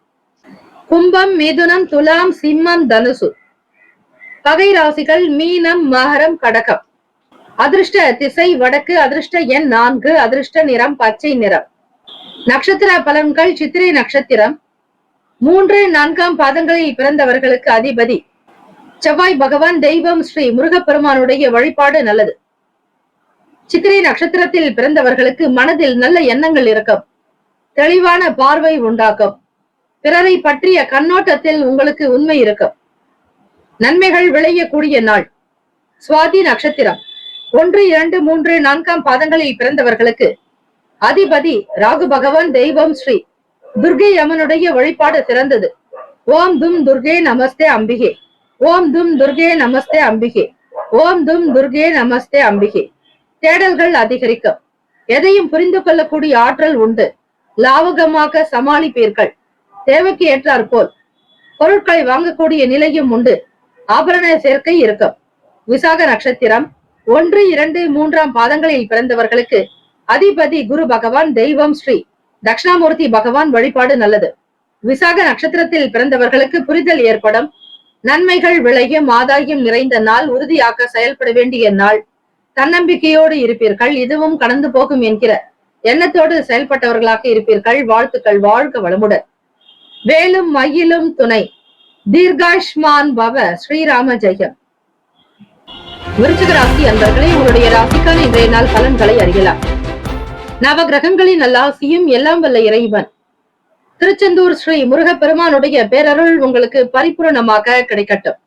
கும்பம், மிதுனம், துலாம், சிம்மம், தனுசு. பகை ராசிகள் மீனம், மகரம், கடகம். அதிர்ஷ்ட திசை வடக்கு. அதிர்ஷ்ட எண் 4. அதிர்ஷ்ட நிறம் பச்சை நிறம். நட்சத்திர பலன்கள்: சித்திரை நட்சத்திரம் 3, 4 பாதங்களில் பிறந்தவர்களுக்கு அதிபதி செவ்வாய் பகவான். தெய்வம் ஸ்ரீ முருகப்பெருமானுடைய வழிபாடு நல்லது. சித்திரை நட்சத்திரத்தில் பிறந்தவர்களுக்கு மனதில் நல்ல எண்ணங்கள் இருக்கும். தெளிவான பார்வை உண்டாக்கும். பிறரை பற்றிய கண்ணோட்டத்தில் உங்களுக்கு உண்மை இருக்கும். நன்மைகள் விளையக்கூடிய நாள். சுவாதி நட்சத்திரம் 1, 2, 3, 4 பாதங்களில் பிறந்தவர்களுக்கு அதிபதி ராகு பகவான். தெய்வம் ஸ்ரீ துர்கை அம்மனுடைய வழிபாடு சிறந்தது. ஓம் தும் துர்கே நமஸ்தே அம்பிகே. ஓம் தும் துர்கே நமஸ்தே அம்பிகே. ஓம் தும் துர்கே நமஸ்தே அம்பிகே. தேடல்கள் அதிகரிக்கும். எதையும் புரிந்து கொள்ளக்கூடிய ஆற்றல் உண்டு. லாவகமாக சமாளிப்பீர்கள். தேவைக்கு ஏற்றாற்போல் பொருட்களை வாங்கக்கூடிய நிலையும் உண்டு. ஆபரண சேர்க்கை இருக்கும். விசாக நட்சத்திரம் 1, 2, 3 பாதங்களில் பிறந்தவர்களுக்கு அதிபதி குரு பகவான். தெய்வம் ஸ்ரீ தட்சிணாமூர்த்தி பகவான் வழிபாடு நல்லது. விசாக நட்சத்திரத்தில் பிறந்தவர்களுக்கு புரிதல் ஏற்படும். நன்மைகள் விளையும். ஆதாயம் நிறைந்த நாள். உறுதியாக செயல்பட வேண்டிய நாள். தன்னம்பிக்கையோடு இருப்பீர்கள். இதுவும் கடந்து போகும் என்கிற எண்ணத்தோடு செயல்பட்டவர்களாக இருப்பீர்கள். வாழ்த்துக்கள். வாழ்க வளமுடன். வேலும் மயிலும் துணை. தீர்காஷ்மான் பவ. ஸ்ரீராம ஜெயம். விருச்சிக ராசி அன்பர்களே, உங்களுடைய ராசிக்கான இன்றைய நாள் பலன்களை அறியலாம். நவ கிரகங்களின் நல்லாசியும் எல்லாம் வல்ல இறைவன் திருச்செந்தூர் ஸ்ரீ முருகப்பெருமானுடைய பேரருள் உங்களுக்கு பரிபூரணமாக கிடைக்கட்டும்.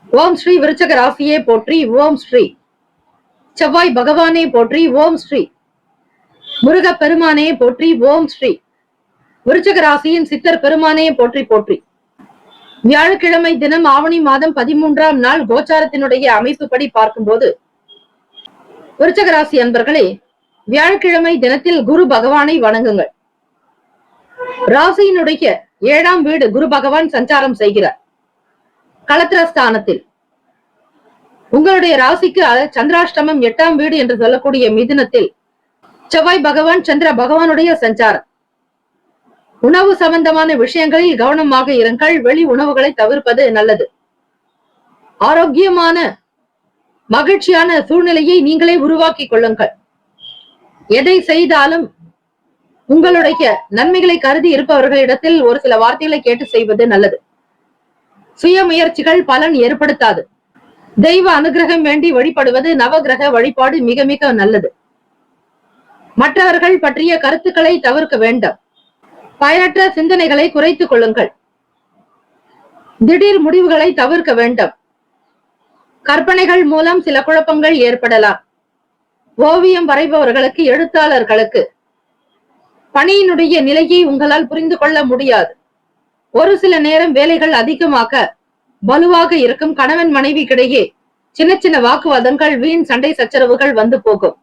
ஓம் ஸ்ரீ விருச்சிக ராசியே போற்றி. ஓம் ஸ்ரீ செவ்வாய் பகவானே போற்றி. ஓம் ஸ்ரீ முருகப்பெருமானே போற்றி. ஓம் ஸ்ரீ விருச்சிக ராசியின் சித்தர் பெருமானே போற்றி போற்றி. வியாழக்கிழமை தினம் ஆவணி மாதம் 13ஆம் நாள் கோச்சாரத்தினுடைய அமைப்புப்படி பார்க்கும்போது, விருச்சிக ராசி அன்பர்களே, வியாழக்கிழமை தினத்தில் குரு பகவானை வணங்குங்கள். ராசியினுடைய 7ஆம் வீடு குரு பகவான் சஞ்சாரம் செய்கிறார். களத்திரஸ்தானத்தில் உங்களுடைய ராசிக்கு சந்திராஷ்டமம் 8ஆம் வீடு என்று சொல்லக்கூடிய மிதுனத்தில் செவ்வாய் பகவான் சந்திர பகவானுடைய சஞ்சாரம். உணவு சம்பந்தமான விஷயங்களில் கவனமாக இருங்கள். வெளி உணவுகளை தவிர்ப்பது நல்லது. ஆரோக்கியமான மகிழ்ச்சியான சூழ்நிலையை நீங்களே உருவாக்கி கொள்ளுங்கள். எதை செய்தாலும் உங்களுடைய நன்மைகளை கருதி இருப்பவர்களிடத்தில் ஒரு சில வார்த்தைகளை கேட்டு செய்வது நல்லது. சுய முயற்சிகள் பலன் ஏற்படுத்தாது. தெய்வ அனுகிரகம் வேண்டி வழிபடுவது, நவகிரக வழிபாடு மிக மிக நல்லது. மற்றவர்கள் பற்றிய கருத்துக்களை தவிர்க்க வேண்டாம். பயனற்ற சிந்தனைகளை குறைத்துக் கொள்ளுங்கள். திடீர் முடிவுகளை தவிர்க்க வேண்டும். கற்பனைகள் மூலம் சில குழப்பங்கள் ஏற்படலாம். ஓவியம் வரைபவர்களுக்கு, எழுத்தாளர்களுக்கு பணியினுடைய நிலையை உங்களால் புரிந்து கொள்ள முடியாது. ஒரு சில நேரம் வேலைகள் அதிகமாக வலுவாக இருக்கும். கணவன் மனைவிக்கிடையே சின்ன சின்ன வாக்குவாதங்கள், வீண் சண்டை சச்சரவுகள் வந்து போகும்.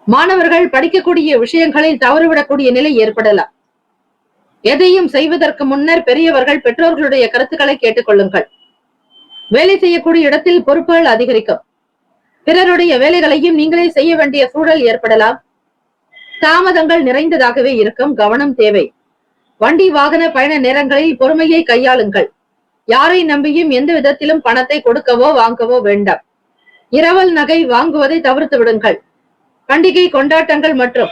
மாணவர்கள் படிக்கக்கூடிய விஷயங்களில் தவறுவிடக்கூடிய நிலை ஏற்படலாம். எதையும் செய்வதற்கு முன்னர் பெரியவர்கள் பெற்றோர்களுடைய கருத்துக்களை கேட்டுக்கொள்ளுங்கள். வேலை செய்யக்கூடிய இடத்தில் பொறுப்புகள் அதிகரிக்கும். பிறருடைய வேலைகளையும் நீங்களே செய்ய வேண்டிய சூழல் ஏற்படலாம். தாமதங்கள் நிறைந்ததாகவே இருக்கும். கவனம் தேவை. வண்டி வாகன பயண நேரங்களில் பொறுமையை கையாளுங்கள். யாரை நம்பியும் எந்த விதத்திலும் பணத்தை கொடுக்கவோ வாங்கவோ வேண்டாம். இரவல் நகை வாங்குவதை தவிர்த்து விடுங்கள். பண்டிகை கொண்டாட்டங்கள் மற்றும்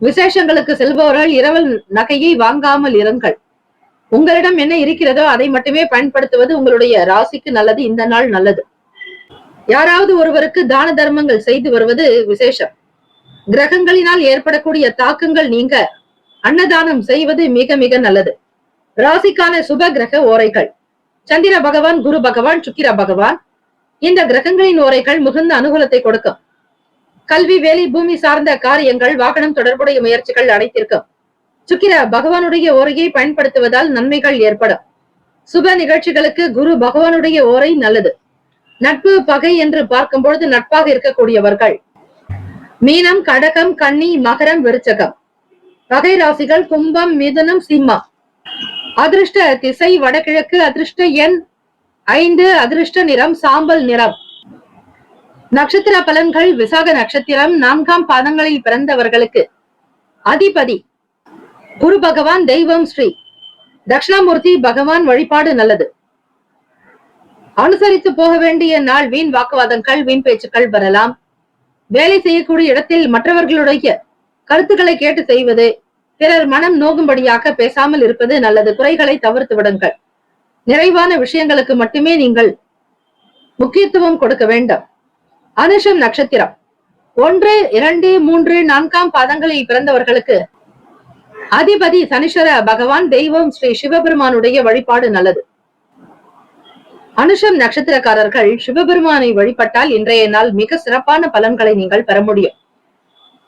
விசேஷங்களுக்கு செல்பவர்கள் இரவல் நகையை வாங்காமல் இருங்கள். உங்களிடம் என்ன இருக்கிறதோ அதை மட்டுமே பயன்படுத்துவது உங்களுடைய ராசிக்கு நல்லது. இந்த நாள் நல்லது. யாராவது ஒருவருக்கு தான தர்மங்கள் செய்து வருவது விசேஷம். கிரகங்களினால் ஏற்படக்கூடிய தாக்கங்கள் நீங்க அன்னதானம் செய்வது மிக மிக நல்லது. ராசிக்கான சுப கிரக ஓரைகள்: சந்திர பகவான், குரு பகவான், சுக்கிர பகவான். இந்த கிரகங்களின் ஓரைகள் மிகுந்த அனுகூலத்தை கொடுக்கும். கல்வி, வேலை, பூமி சார்ந்த காரியங்கள், வாகனம் தொடர்புடைய முயற்சிகள் அனைத்திற்கும் சுக்கிர பகவானுடைய ஓரையை பயன்படுத்துவதால் நன்மைகள் ஏற்படும். சுப நிகழ்ச்சிகளுக்கு குரு பகவானுடைய ஓரை நல்லது. நட்பு, பகை என்று பார்க்கும் பொழுது நட்பாக இருக்கக்கூடியவர்கள் மீனம், கடகம், கன்னி, மகரம், விருச்சகம். பகை ராசிகள் கும்பம், மிதுனம், சிம்மம். அதிர்ஷ்ட திசை வடகிழக்கு. அதிர்ஷ்ட எண் 5. அதிர்ஷ்ட நிறம் சாம்பல் நிறம். நட்சத்திர பலன்கள்: விசாக நட்சத்திரம் 4ஆம் பாதங்களில் பிறந்தவர்களுக்கு அதிபதி குரு பகவான். தெய்வம் ஸ்ரீ தட்சிணாமூர்த்தி பகவான் வழிபாடு நல்லது. அனுசரித்து போக வேண்டிய நாள். வீண் வாக்குவாதங்கள், வீண் பேச்சுக்கள் வரலாம். வேலை செய்யக்கூடிய இடத்தில் மற்றவர்களுடைய கருத்துக்களை கேட்டு செய்வது, பிறர் மனம் நோகும்படியாக பேசாமல் இருப்பது நல்லது. குறைகளை தவிர்த்து விடுங்கள். நிறைவான விஷயங்களுக்கு மட்டுமே நீங்கள் முக்கியத்துவம் கொடுக்க வேண்டும். அனுஷம் நட்சத்திரம் 1, 2, 3, 4ஆம் பாதங்களில் பிறந்தவர்களுக்கு அதிபதி சனீஸ்வர பகவான். தெய்வம் ஸ்ரீ சிவபெருமானுடைய வழிபாடு நல்லது. அனுஷம் நட்சத்திரக்காரர்கள் சிவபெருமானை வழிபட்டால் இன்றைய நாள் மிக சிறப்பான பலன்களை நீங்கள் பெற முடியும்.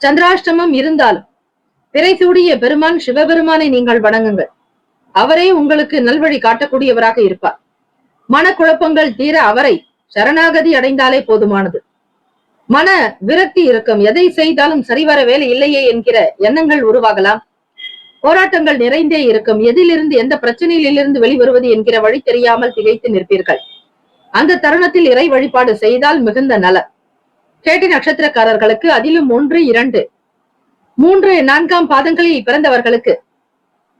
சந்திராஷ்டமம் இருந்தாலும் பிறை சூடிய பெருமான் சிவபெருமானை நீங்கள் வணங்குங்கள். அவரே உங்களுக்கு நல்வழி காட்டக்கூடியவராக இருப்பார். மனக்குழப்பங்கள் தீர அவரை சரணாகதி அடைந்தாலே போதுமானது. மன விரக்தி இருக்கும். எதை செய்தாலும் சரிவர வேலை இல்லையே என்கிற எண்ணங்கள் உருவாகலாம். போராட்டங்கள் நிறைந்தே இருக்கும். எதிலிருந்து எந்த பிரச்சனையிலிருந்து வெளிவருவது என்கிற வழி தெரியாமல் திகைத்து நிற்பீர்கள். அந்த தருணத்தில் இறை வழிபாடு செய்தால் மிகுந்த நலம். கேட்டி நட்சத்திரக்காரர்களுக்கு அதிலும் 1, 2, 3, 4ஆம் பாதங்களில் பிறந்தவர்களுக்கு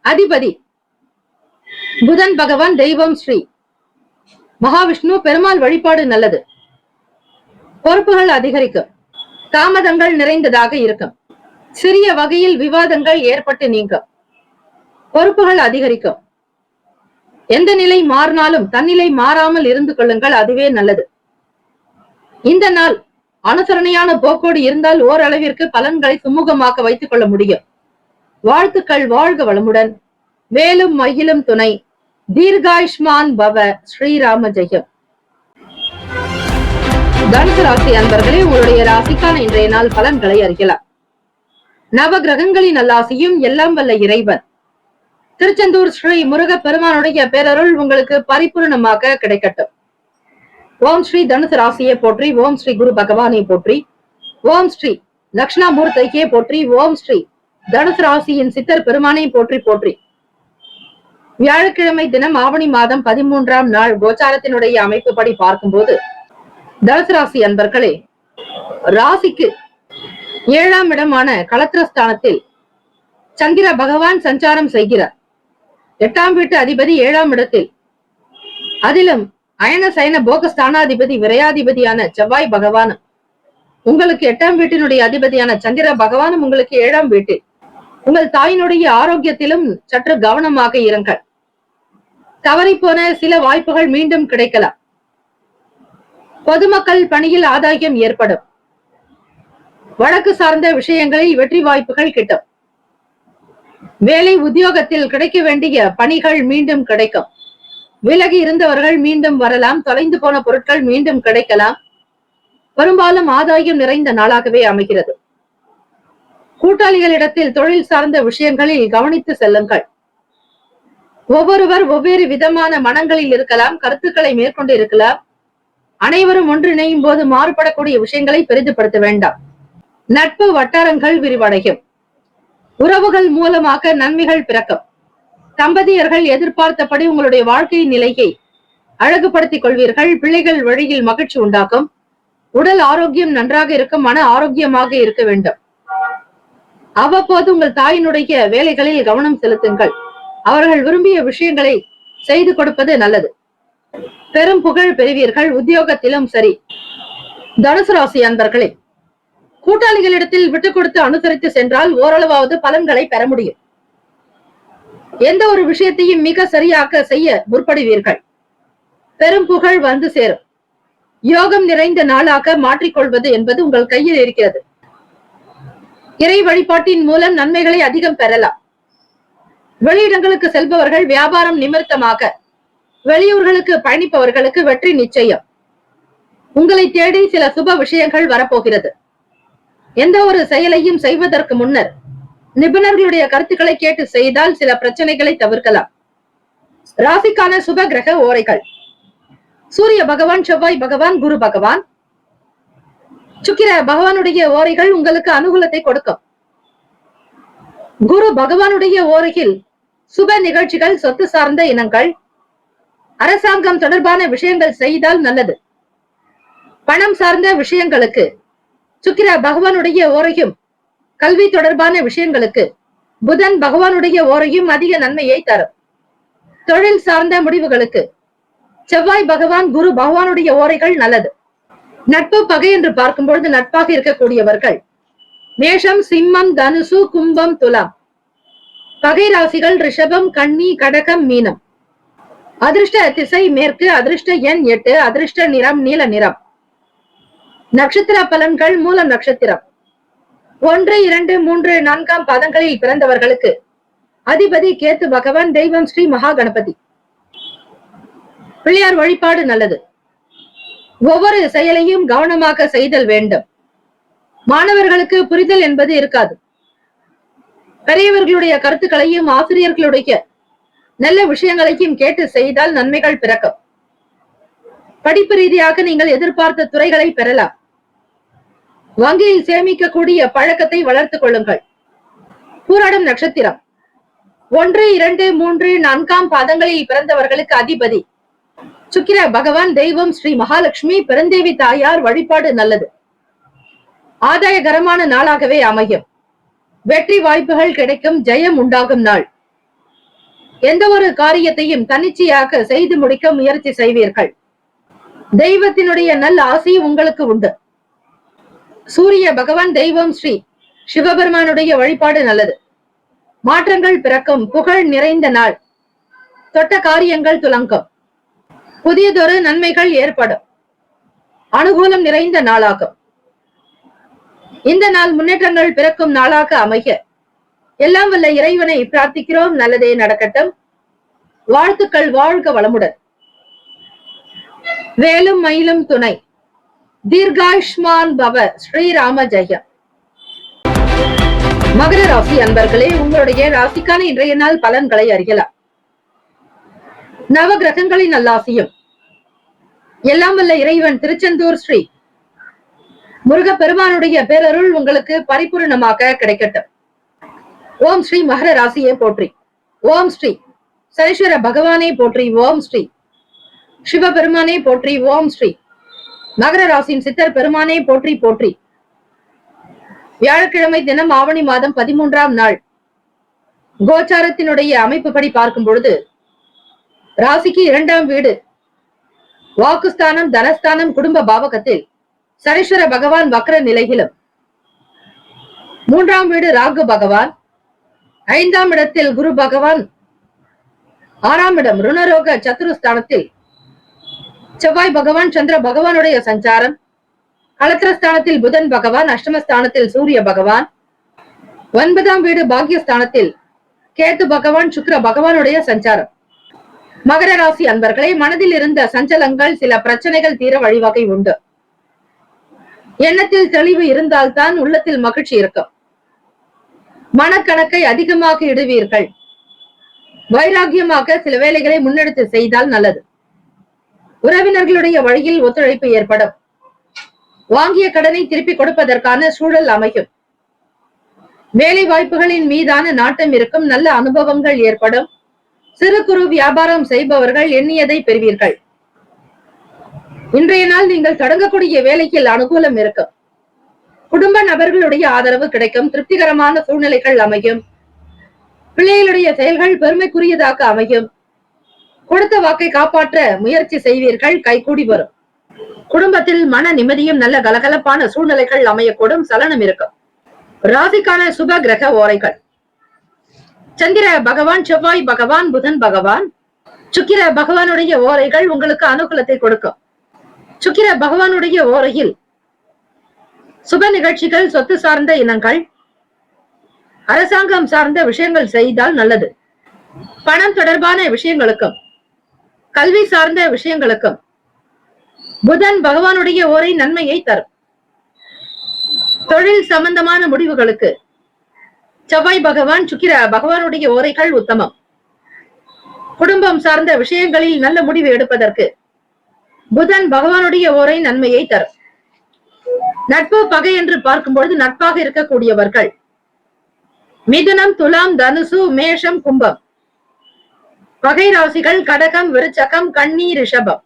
அதிபதி புதன் பகவான். தெய்வம் ஸ்ரீ மகாவிஷ்ணு. பெருமாள் வழிபாடு நல்லது. பொறுப்புகள் அதிகரிக்கும். தாமதங்கள் நிறைந்ததாக இருக்கும். சிறிய வகையில் விவாதங்கள் ஏற்பட்டு நீங்கும். பொறுப்புகள் அதிகரிக்கும். எந்த நிலை மாறினாலும் தன்னிலை மாறாமல் இருந்து கொள்ளுங்கள். அதுவே நல்லது. இந்த நாள் அனுசரணையான போக்கோடு இருந்தால் ஓரளவிற்கு பலன்களை சுமூகமாக வைத்துக் கொள்ள முடியும். வாழ்த்துக்கள். வாழ்க வளமுடன். வேலும் மயிலும் துணை. தீர்காயுஷ்மான் பவ. ஸ்ரீராம ஜெயம். தனுசு ராசி அன்பர்களே, உங்களுடைய ராசிக்கான இன்றைய நாள் பலன்களை அறியலாம். நவ கிரகங்களின் நல்லாசியும் எல்லாம் வல்ல இறைவன் திருச்செந்தூர் ஸ்ரீ முருக பெருமானுடைய பேரருள் உங்களுக்கு பரிபூர்ணமாக கிடைக்கட்டும். ஓம் ஸ்ரீ தனுசு ராசியை போற்றி. ஓம் ஸ்ரீ குரு பகவானை போற்றி. ஓம் ஸ்ரீ தட்சிணாமூர்த்தியே போற்றி. ஓம் ஸ்ரீ தனுசு ராசியின் சித்தர் பெருமானை போற்றி போற்றி. வியாழக்கிழமை தினம் ஆவணி மாதம் 13ஆம் நாள் கோச்சாரத்தினுடைய அமைப்புப்படி பார்க்கும்போது தனுசு ராசி அன்பர்களே, ராசிக்கு 7ஆம் இடமான களத்திரஸ்தானத்தில் சந்திர பகவான் சஞ்சாரம் செய்கிறார். 8ஆம் வீட்டு அதிபதி 7ஆம் இடத்தில், அதிலும் அயன சயன போகஸ்தானாதிபதி விரையாதிபதியான செவ்வாய் பகவானும் உங்களுக்கு 8ஆம் வீட்டினுடைய அதிபதியான சந்திர பகவானும் உங்களுக்கு 7ஆம் வீட்டில். உங்கள் தாயினுடைய ஆரோக்கியத்திலும் சற்று கவனமாக இருங்கள். தவறிப்போன சில வாய்ப்புகள் மீண்டும் கிடைக்கலாம். பொதுமக்கள் பணியில் ஆதாயம் ஏற்படும். வழக்கு சார்ந்த விஷயங்களில் வெற்றி வாய்ப்புகள் கிட்டும். வேலை உத்தியோகத்தில் கிடைக்க வேண்டிய பணிகள் மீண்டும் கிடைக்கும். விலகி இருந்தவர்கள் மீண்டும் வரலாம். தொலைந்து போன பொருட்கள் மீண்டும் கிடைக்கலாம். பெரும்பாலும் ஆதாயம் நிறைந்த நாளாகவே அமைகிறது. கூட்டாளிகளிடத்தில் தொழில் சார்ந்த விஷயங்களில் கவனித்து செல்லுங்கள். ஒவ்வொருவர் ஒவ்வொரு விதமான மனங்களில் இருக்கலாம். கருத்துக்களை மேற்கொண்டு இருக்கலாம். அனைவரும் ஒன்றிணையும் போது மாறுபடக்கூடிய விஷயங்களை பெரிதுபடுத்த வேண்டாம். நட்பு வட்டாரங்கள் விரிவடையும். உறவுகள் மூலமாக நன்மைகள் பிறக்கும். தம்பதியர்கள் எதிர்பார்த்தபடி உங்களுடைய வாழ்க்கை நிலையை அழகுபடுத்திக் கொள்வீர்கள். பிள்ளைகள் வழியில் மகிழ்ச்சி உண்டாக்கும். உடல் ஆரோக்கியம் நன்றாக இருக்கும். மன ஆரோக்கியமாக இருக்க வேண்டும். அவ்வப்போது உங்கள் தாயினுடைய வேலைகளில் கவனம் செலுத்துங்கள். அவர்கள் விரும்பிய விஷயங்களை செய்து கொடுப்பது நல்லது. பெரும் புகழ் பெறுவீர்கள். உத்தியோகத்திலும் சரி. தனுசு ராசி அன்பர்களே, கூட்டாளிகளிடத்தில் விட்டுக் கொடுத்து அனுசரித்து சென்றால் ஓரளவாவது பலன்களை பெற முடியும். எந்த ஒரு விஷயத்தையும் மிக சரியாக செய்ய முற்படுவீர்கள். பெரும் புகழ் வந்து சேரும். யோகம் நிறைந்த நாளாக மாற்றிக்கொள்வது என்பது உங்கள் கையில் இருக்கிறது. இறை வழிபாட்டின் மூலம் நன்மைகளை அதிகம் பெறலாம். வெளியிடங்களுக்கு செல்பவர்கள், வியாபாரம் நிமித்தமாக வெளியூர்களுக்கு பயணிப்பவர்களுக்கு வெற்றி நிச்சயம். உங்களை தேடி சில சுப விஷயங்கள் வரப்போகிறது. எந்த ஒரு செயலையும் செய்வதற்கு முன்னர் நிபுணர்களுடைய கருத்துக்களை கேட்டு செய்தால் சில பிரச்சனைகளை தவிர்க்கலாம். ராசிக்கான சுப கிரக ஓரைகள்: சூரிய பகவான், செவ்வாய் பகவான், குரு பகவான். சுக்கிர பகவானுடைய ஓரைகள் உங்களுக்கு அனுகூலத்தை கொடுக்கும். குரு பகவானுடைய ஓரையில் சுப நிகழ்ச்சிகள், சொத்து சார்ந்த இனங்கள், அரசாங்கம் தொடர்பான விஷயங்கள் செய்தால் நல்லது. பணம் சார்ந்த விஷயங்களுக்கு சுக்கிர பகவானுடைய ஓரையும், கல்வி தொடர்பான விஷயங்களுக்கு புதன் பகவானுடைய ஓரையும் அதிக நன்மையை தரும். தொழில் சார்ந்த முடிவுகளுக்கு செவ்வாய் பகவான், குரு பகவானுடைய ஓரைகள் நல்லது. நட்பு பகை என்று பார்க்கும் பொழுது நட்பாக இருக்கக்கூடியவர்கள் மேஷம், சிம்மம், தனுசு, கும்பம், துலாம். பகை ராசிகள் ரிஷபம், கன்னி, கடகம், மீனம். அதிர்ஷ்ட திசை மேற்கு. அதிர்ஷ்ட எண் 8. அதிர்ஷ்ட நிறம் நீல நிறம். நட்சத்திர பலன்கள்: மூலம் நட்சத்திரம் 1, 2, 3, 4 பாதங்களில் பிறந்தவர்களுக்கு அதிபதி கேத்து பகவான். தெய்வம் ஸ்ரீ மகா கணபதி. பிள்ளையார் வழிபாடு நல்லது. ஒவ்வொரு செயலையும் கவனமாக செய்தல் வேண்டும். மாணவர்களுக்கு புரிதல் என்பது இருக்காது. பெரியவர்களுடைய கருத்துக்களையும் ஆசிரியர்களுடைய நல்ல விஷயங்களையும் கேட்டு செய்தால் நன்மைகள் பிறக்கும். படிப்பு ரீதியாக நீங்கள் எதிர்பார்த்த துறைகளை பெறலாம். வங்கியில் சேமிக்கக்கூடிய பழக்கத்தை வளர்த்துக் கொள்ளுங்கள். பூராடம் நட்சத்திரம் 1, 2, 3, 4 பாதங்களில் பிறந்தவர்களுக்கு அதிபதி சுக்கிர பகவான். தெய்வம் ஸ்ரீ மகாலட்சுமி. பெருந்தேவி தாயார் வழிபாடு நல்லது. ஆதாயகரமான நாளாகவே அமையும். வெற்றி வாய்ப்புகள் கிடைக்கும். ஜெயம் உண்டாகும் நாள். எந்த ஒரு காரியத்தையும் தன்னிச்சையாக செய்து முடிக்க முயற்சி செய்வீர்கள். தெய்வத்தினுடைய நல்ல ஆசை உங்களுக்கு உண்டு. சூரிய பகவான். தெய்வம் ஸ்ரீ சிவபெருமானுடைய வழிபாடு நல்லது. மாற்றங்கள் பிறக்கும். புகழ் நிறைந்த நாள். தொட்ட காரியங்கள் துலங்கும். புதியதொரு நன்மைகள் ஏற்படும். அனுகூலம் நிறைந்த நாளாகும். இந்த நாள் முன்னேற்றங்கள் பிறக்கும் நாளாக அமைய எல்லாம் வல்ல இறைவனை பிரார்த்திக்கிறோம். நல்லதே நடக்கட்டும். வாழ்த்துக்கள். வாழ்க வளமுடன். வேலும் மயிலும் துணை. தீர்காயுஷ்மான் பவ. ஸ்ரீராம ஜெயம். மகர ராசி அன்பர்களே, உங்களுடைய ராசிக்கான இன்றைய நாள் பலன்களை அறியலாம். நவ கிரகங்களின் நல்லாசியும் எல்லாம் வல்ல இறைவன் திருச்செந்தூர் ஸ்ரீ முருக பெருமானுடைய பேரருள் உங்களுக்கு பரிபூர்ணமாக கிடைக்கட்டும். ஓம் ஸ்ரீ மகர ராசியை போற்றி. ஓம் ஸ்ரீ சனீஸ்வர பகவானே போற்றி. ஓம் ஸ்ரீ சிவபெருமானே போற்றி. ஓம் ஸ்ரீ மகர ராசியின் சித்தர் பெருமானே போற்றி போற்றி. வியாழக்கிழமை தினம் ஆவணி மாதம் 13ஆம் நாள் கோச்சாரத்தினுடைய அமைப்புப்படி பார்க்கும் பொழுது ராசிக்கு 2ஆம் வீடு, வாக்குஸ்தானம், தனஸ்தானம், குடும்ப பாவகத்தில் சனீஸ்வர பகவான் வக்ர நிலையிலும், 3ஆம் வீடு ராகு பகவான், 5ஆம் இடத்தில் குரு பகவான், 6ஆம் இடம் ருணரோக சத்துருஸ்தானத்தில் செவ்வாய் பகவான், சந்திர பகவானுடைய சஞ்சாரம், களத்திரஸ்தானத்தில் புதன் பகவான், அஷ்டமஸ்தானத்தில் சூரிய பகவான், 9ஆம் வீடு பாக்யஸ்தானத்தில் கேத்து பகவான், சுக்கிர பகவானுடைய சஞ்சாரம். மகர ராசி அன்பர்களே, மனதில் இருந்த சஞ்சலங்கள், சில பிரச்சனைகள் தீர வழிவகை உண்டு. எண்ணத்தில் தெளிவு இருந்தால்தான் உள்ளத்தில் மகிழ்ச்சி இருக்கும். மனக்கணக்கை அதிகமாக இடுவீர்கள். வைராகியமாக சில வேலைகளை முன்னெடுத்து செய்தால் நல்லது. உறவினர்களுடைய வழியில் ஒத்துழைப்பு ஏற்படும். வாங்கிய கடனை திருப்பி கொடுப்பதற்கான சூழல் அமையும். வேலை வாய்ப்புகளின் மீதான நாட்டம் இருக்கும். நல்ல அனுபவங்கள் ஏற்படும். சிறு குறு வியாபாரம் செய்பவர்கள் எண்ணியதை பெறுவீர்கள். இன்றைய நாள் நீங்கள் தொடங்கக்கூடிய வேலைக்கு அனுகூலம் இருக்கும். குடும்ப நபர்களுடைய ஆதரவு கிடைக்கும். திருப்திகரமான சூழ்நிலைகள் அமையும். பிள்ளைகளுடைய செயல்கள் பெருமைக்குரியதாக அமையும். கொடுத்த வாக்கை காப்பாற்ற முயற்சி செய்வீர்கள். கைகூடி வரும். குடும்பத்தில் மன நிம்மதியும் நல்ல கலகலப்பான சூழ்நிலைகள் அமையக்கூடும். சலனம் இருக்கும். ராசிக்கான சுப கிரக ஓரைகள்: சந்திர பகவான், செவ்வாய் பகவான், புதன் பகவான். சுக்கிர பகவானுடைய ஓரைகள் உங்களுக்கு அனுகூலத்தை கொடுக்கும். சுக்கிர பகவானுடைய ஓரையில் சுப நிகழ்ச்சிகள், சொத்து சார்ந்த இனங்கள், அரசாங்கம் சார்ந்த விஷயங்கள் செய்தால் நல்லது. பணம் தொடர்பான விஷயங்களுக்கும் கல்வி சார்ந்த விஷயங்களுக்கும் புதன் பகவானுடைய ஓரை நன்மையை தரும். தொழில் சம்பந்தமான முடிவுகளுக்கு செவ்வாய் பகவான், சுக்கிர பகவானுடைய ஓரைகள் உத்தமம். குடும்பம் சார்ந்த விஷயங்களில் நல்ல முடிவு எடுப்பதற்கு புதன் பகவானுடைய ஓரை நன்மையை தரும். நட்பு பகை என்று பார்க்கும்பொழுது நட்பாக இருக்கக்கூடியவர்கள் மிதுனம், துலாம், தனுசு, மேஷம், கும்பம். பகை ராசிகள் கடகம், விருச்சகம், கன்னி, ரிஷபம்.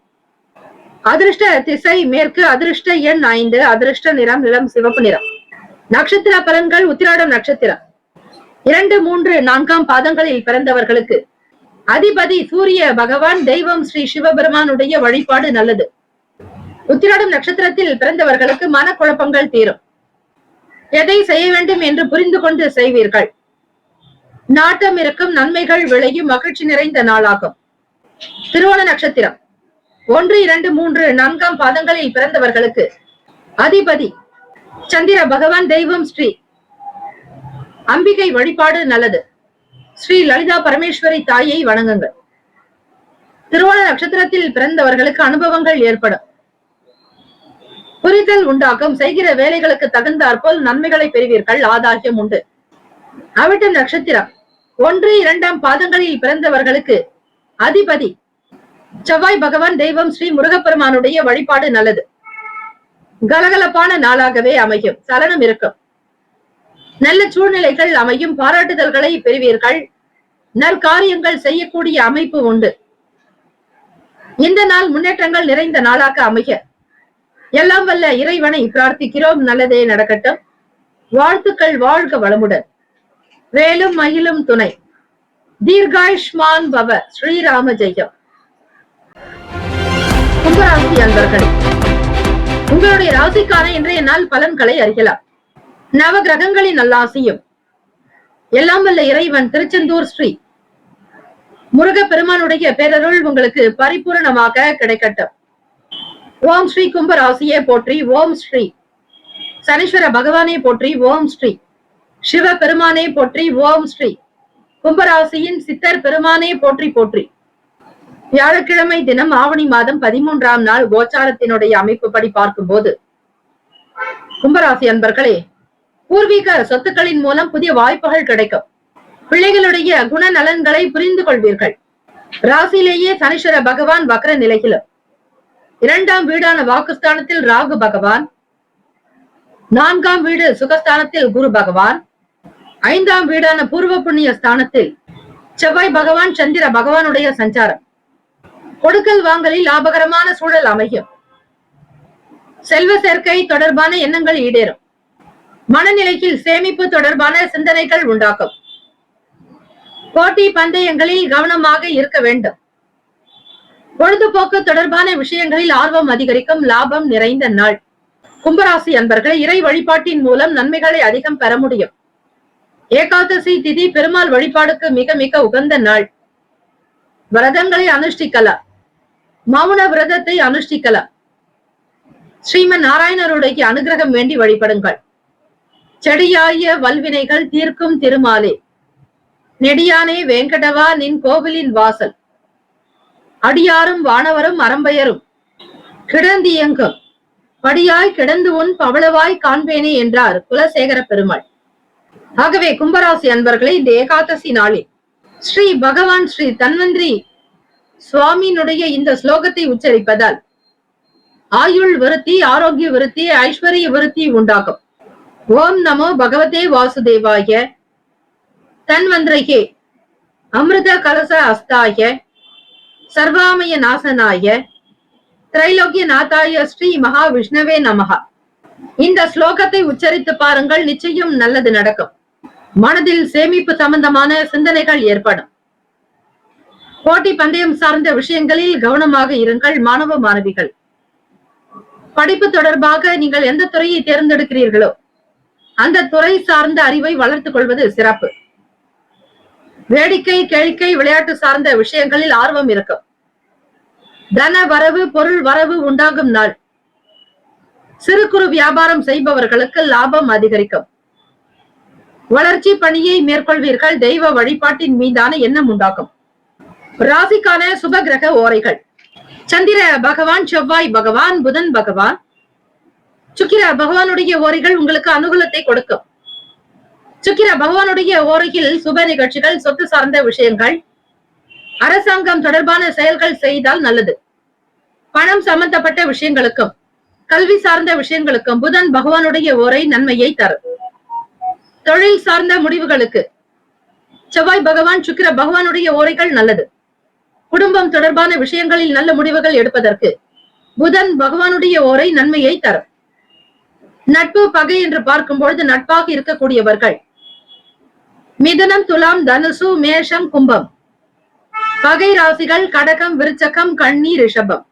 அதிர்ஷ்ட திசை மேற்கு. அதிர்ஷ்ட எண் 5. அதிர்ஷ்ட நிறம் இளம் சிவப்பு நிறம். நட்சத்திர பலன்கள்: உத்திராடம் நட்சத்திரம் 2, 3, 4 பாதங்களில் பிறந்தவர்களுக்கு அதிபதி சூரிய பகவான், தெய்வம் ஸ்ரீ சிவபெருமானுடைய வழிபாடு நல்லது. உத்திராடம் நட்சத்திரத்தில் பிறந்தவர்களுக்கு மனக்குழப்பங்கள் தீரும். எதை செய்ய வேண்டும் என்று புரிந்து கொண்டு செய்வீர்கள். நாட்டம் இருக்கும். நன்மைகள் விளையும். மகிழ்ச்சி நிறைந்த நாளாகும். திருவோண நட்சத்திரம் 1, 2, 3, 4 பாதங்களில் பிறந்தவர்களுக்கு அதிபதி சந்திர பகவான், தெய்வம் ஸ்ரீ அம்பிகை வழிபாடு நல்லது. ஸ்ரீ லலிதா பரமேஸ்வரி தாயை வணங்குங்கள். திருவோண நட்சத்திரத்தில் பிறந்தவர்களுக்கு அனுபவங்கள் ஏற்படும். புரிதல் உண்டாகும். செய்கிற வேலைகளுக்கு தகுந்தாற்போல் நன்மைகளை பெறுவீர்கள். ஆதாயம் உண்டு. அவிட்டம் நட்சத்திரம் 1, 2 பாதங்களில் பிறந்தவர்களுக்கு அதிபதி செவ்வாய் பகவான், தெய்வம் ஸ்ரீ முருகப்பெருமானுடைய வழிபாடு நல்லது. கலகலப்பான நாளாகவே அமையும். சலனம் இருக்கும். நல்ல சூழ்நிலைகள் அமையும். பாராட்டுதல்களை பெறுவீர்கள். நற்காரியங்கள் செய்யக்கூடிய அமைப்பு உண்டு. இந்த நாள் முன்னேற்றங்கள் நிறைந்த நாளாக அமைய எல்லாம் வல்ல இறைவனை பிரார்த்திக்கிறோம். நல்லதே நடக்கட்டும். வாழ்த்துக்கள். வாழ்க வளமுடன். வேலும் மயிலும் துணை. தீர்காயுஷ்மான் பவ. ஸ்ரீராம ஜெயம். கும்பராசி அன்பர்களே, உங்களுடைய ராசிக்கான இன்றைய நாள் பலன்களை அறியலாம். நவ கிரகங்களின் நல்லாசியும் எல்லாம் வல்ல இறைவன் திருச்செந்தூர் ஸ்ரீ முருகப்பெருமானுடைய பேரருள் உங்களுக்கு பரிபூரணமாக கிடைக்கட்டும். ஓம் ஸ்ரீ கும்பராசியே போற்றி. ஓம் ஸ்ரீ சனீஸ்வர பகவானே போற்றி. ஓம் ஸ்ரீ சிவ பெருமானே போற்றி. ஓம் ஸ்ரீ கும்பராசியின் சித்தர் பெருமானே போற்றி போற்றி. வியாழக்கிழமை தினம் ஆவணி மாதம் 13ஆம் நாள் கோச்சாரத்தினுடைய அமைப்புப்படி பார்க்கும்போது, கும்பராசி அன்பர்களே, பூர்வீக சொத்துக்களின் மூலம் புதிய வாய்ப்புகள் கிடைக்கும். பிள்ளைகளுடைய குணநலன்களை புரிந்து கொள்வீர்கள். ராசியிலேயே சனீஸ்வர பகவான் வக்ர நிலையிலும், 2ஆம் வீடான வாக்குஸ்தானத்தில் ராகு பகவான், 4ஆம் வீடு சுகஸ்தானத்தில் குரு பகவான், 5ஆம் வீடான பூர்வ புண்ணிய ஸ்தானத்தில் செவ்வாய் பகவான், சந்திர பகவானுடைய சஞ்சாரம். கொடுக்கல் வாங்கலில் லாபகரமான சூழல் அமையும். செல்வ சேர்க்கை தொடர்பான எண்ணங்கள் ஈடேறும். மனநிலையில் சேமிப்பு தொடர்பான சிந்தனைகள் உண்டாக்கும். போட்டி பந்தயங்களில் கவனமாக இருக்க வேண்டும். பொழுதுபோக்கு தொடர்பான விஷயங்களில் ஆர்வம் அதிகரிக்கும். லாபம் நிறைந்த நாள். கும்பராசி அன்பர்கள், இறை வழிபாட்டின் மூலம் நன்மைகளை அதிகம் பெற முடியும். ஏகாதசி திதி பெருமாள் வழிபாடுக்கு மிக மிக உகந்த நாள். விரதங்களை அனுஷ்டிக்கலாம். மௌன விரதத்தை அனுஷ்டிக்கலாம். ஸ்ரீமன் நாராயணருடைய அனுகிரகம் வேண்டி வழிபடுங்கள். செடியாய வல்வினைகள் தீர்க்கும் திருமாலே, நெடியானே வேங்கடவா நின் கோவிலின் வாசல், அடியாரும் வானவரும் அரம்பையரும் கிடந்தியங்கும் படியாய் கிடந்து உன் பவளவாய் காண்பேனே என்றார் குலசேகர பெருமாள். ஆகவே கும்பராசி அன்பர்களை இந்த ஏகாதசி நாளில் ஸ்ரீ பகவான் ஸ்ரீ தன்வந்திரி சுவாமியினுடைய இந்த ஸ்லோகத்தை உச்சரிப்பதால் ஆயுள் விருத்தி, ஆரோக்கிய விருத்தி, ஐஸ்வர்ய விருத்தி உண்டாகும். ஓம் நமோ பகவதே வாசுதேவாய. தன்வந்திரையே அமிர்த கலச அஸ்தாய சர்வாமய நாசனாய திரைலோக்கிய நாதாய ஸ்ரீ மகாவிஷ்ணவே நமஹா. இந்த ஸ்லோகத்தை உச்சரித்து பாருங்கள், நிச்சயம் நல்லது நடக்கும். மனதில் சேமிப்பு சம்பந்தமான சிந்தனைகள் ஏற்படும். போட்டி பந்தயம் சார்ந்த விஷயங்களில் கவனமாக இருங்கள் மாணவ மாணவிகள். படிப்பு தொடர்பாக நீங்கள் எந்த துறையை தேர்ந்தெடுக்கிறீர்களோ அந்த துறை சார்ந்த அறிவை வளர்த்துக் கொள்வது சிறப்பு. வேடிக்கை, கேளிக்கை, விளையாட்டு சார்ந்த விஷயங்களில் ஆர்வம் இருக்கும். தன வரவு, பொருள் வரவு உண்டாகும் நாள். சிறு குறு வியாபாரம் செய்பவர்களுக்கு லாபம் அதிகரிக்கும். வளர்ச்சி பணியை மேற்கொள்வீர்கள். தெய்வ வழிபாட்டின் மீதான எண்ணம் உண்டாகும். ராசிக்கான சுப கிரக ஓரைகள்: சந்திர பகவான், செவ்வாய் பகவான், புதன் பகவான், சுக்கிர பகவானுடைய ஓரைகள் உங்களுக்கு அனுகூலத்தை கொடுக்கும். சுக்கிர பகவானுடைய ஓரையில் சுப நிகழ்ச்சிகள், சொத்து சார்ந்த விஷயங்கள், அரசாங்கம் தொடர்பான செயல்கள் செய்தால் நல்லது. பணம் சம்பந்தப்பட்ட விஷயங்களுக்கும் கல்வி சார்ந்த விஷயங்களுக்கும் புதன் பகவானுடைய ஓரை நன்மையை தரும். தொழில் சார்ந்த முடிவுகளுக்கு செவ்வாய் பகவான், சுக்கிர பகவானுடைய ஓரைகள் நல்லது. குடும்பம் தொடர்பான விஷயங்களில் நல்ல முடிவுகள் எடுப்பதற்கு புதன் பகவானுடைய ஓரை நன்மையை தரும். நட்பு, பகை என்று பார்க்கும் பொழுது நட்பாக இருக்கக்கூடியவர்கள் மிதுனம், துலாம், தனுசு, மேஷம், கும்பம். பகை ராசிகள் கடகம், விருச்சகம், கன்னி, ரிஷபம்.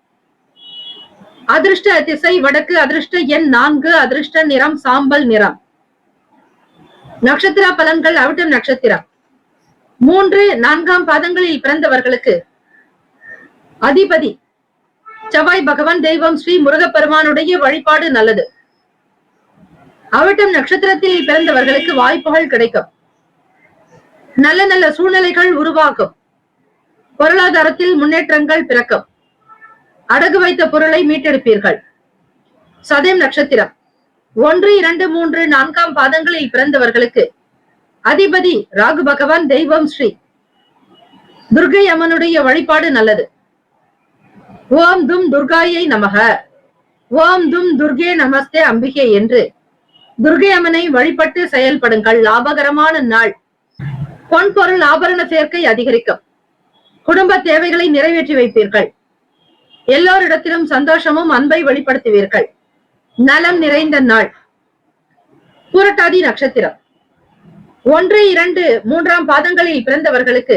அதிர்ஷ்ட திசை வடக்கு. அதிர்ஷ்ட எண் 4. அதிர்ஷ்ட நிறம் சாம்பல் நிறம். நட்சத்திர பலன்கள்: அவிட்டம் நட்சத்திரம் 3, 4ஆம் பாதங்களில் பிறந்தவர்களுக்கு அதிபதி செவ்வாய் பகவான், தெய்வம் ஸ்ரீ முருகப்பெருமானுடைய வழிபாடு நல்லது. அவிட்டம் நட்சத்திரத்தில் பிறந்தவர்களுக்கு வாய்ப்புகள் கிடைக்கும். நல்ல நல்ல சூழ்நிலைகள் உருவாகும். பொருளாதாரத்தில் முன்னேற்றங்கள் பிறக்கும். அடகு வைத்த பொருளை மீட்டெடுப்பீர்கள். சதயம் நட்சத்திரம் 1, 2, 3, 4ஆம் பாதங்களில் பிறந்தவர்களுக்கு அதிபதி ராகு பகவான், தெய்வம் ஸ்ரீ துர்கை அம்மனுடைய வழிபாடு நல்லது. ஓம் தும் துர்காயை நமக, ஓம் தும் துர்கே நமஸ்தே அம்பிகே என்று துர்கை அம்மனை வழிபட்டு செயல்படுங்கள். லாபகரமான நாள். பொன் பொருள் ஆபரண சேர்க்கை அதிகரிக்கும். குடும்ப தேவைகளை நிறைவேற்றி வைப்பீர்கள். எல்லோரிடத்திலும் சந்தோஷமும் அன்பை வெளிப்படுத்துவீர்கள். நலம் நிறைந்த நாள். பூரட்டாதி நட்சத்திரம் 1, 2, 3ஆம் பாதங்களில் பிறந்தவர்களுக்கு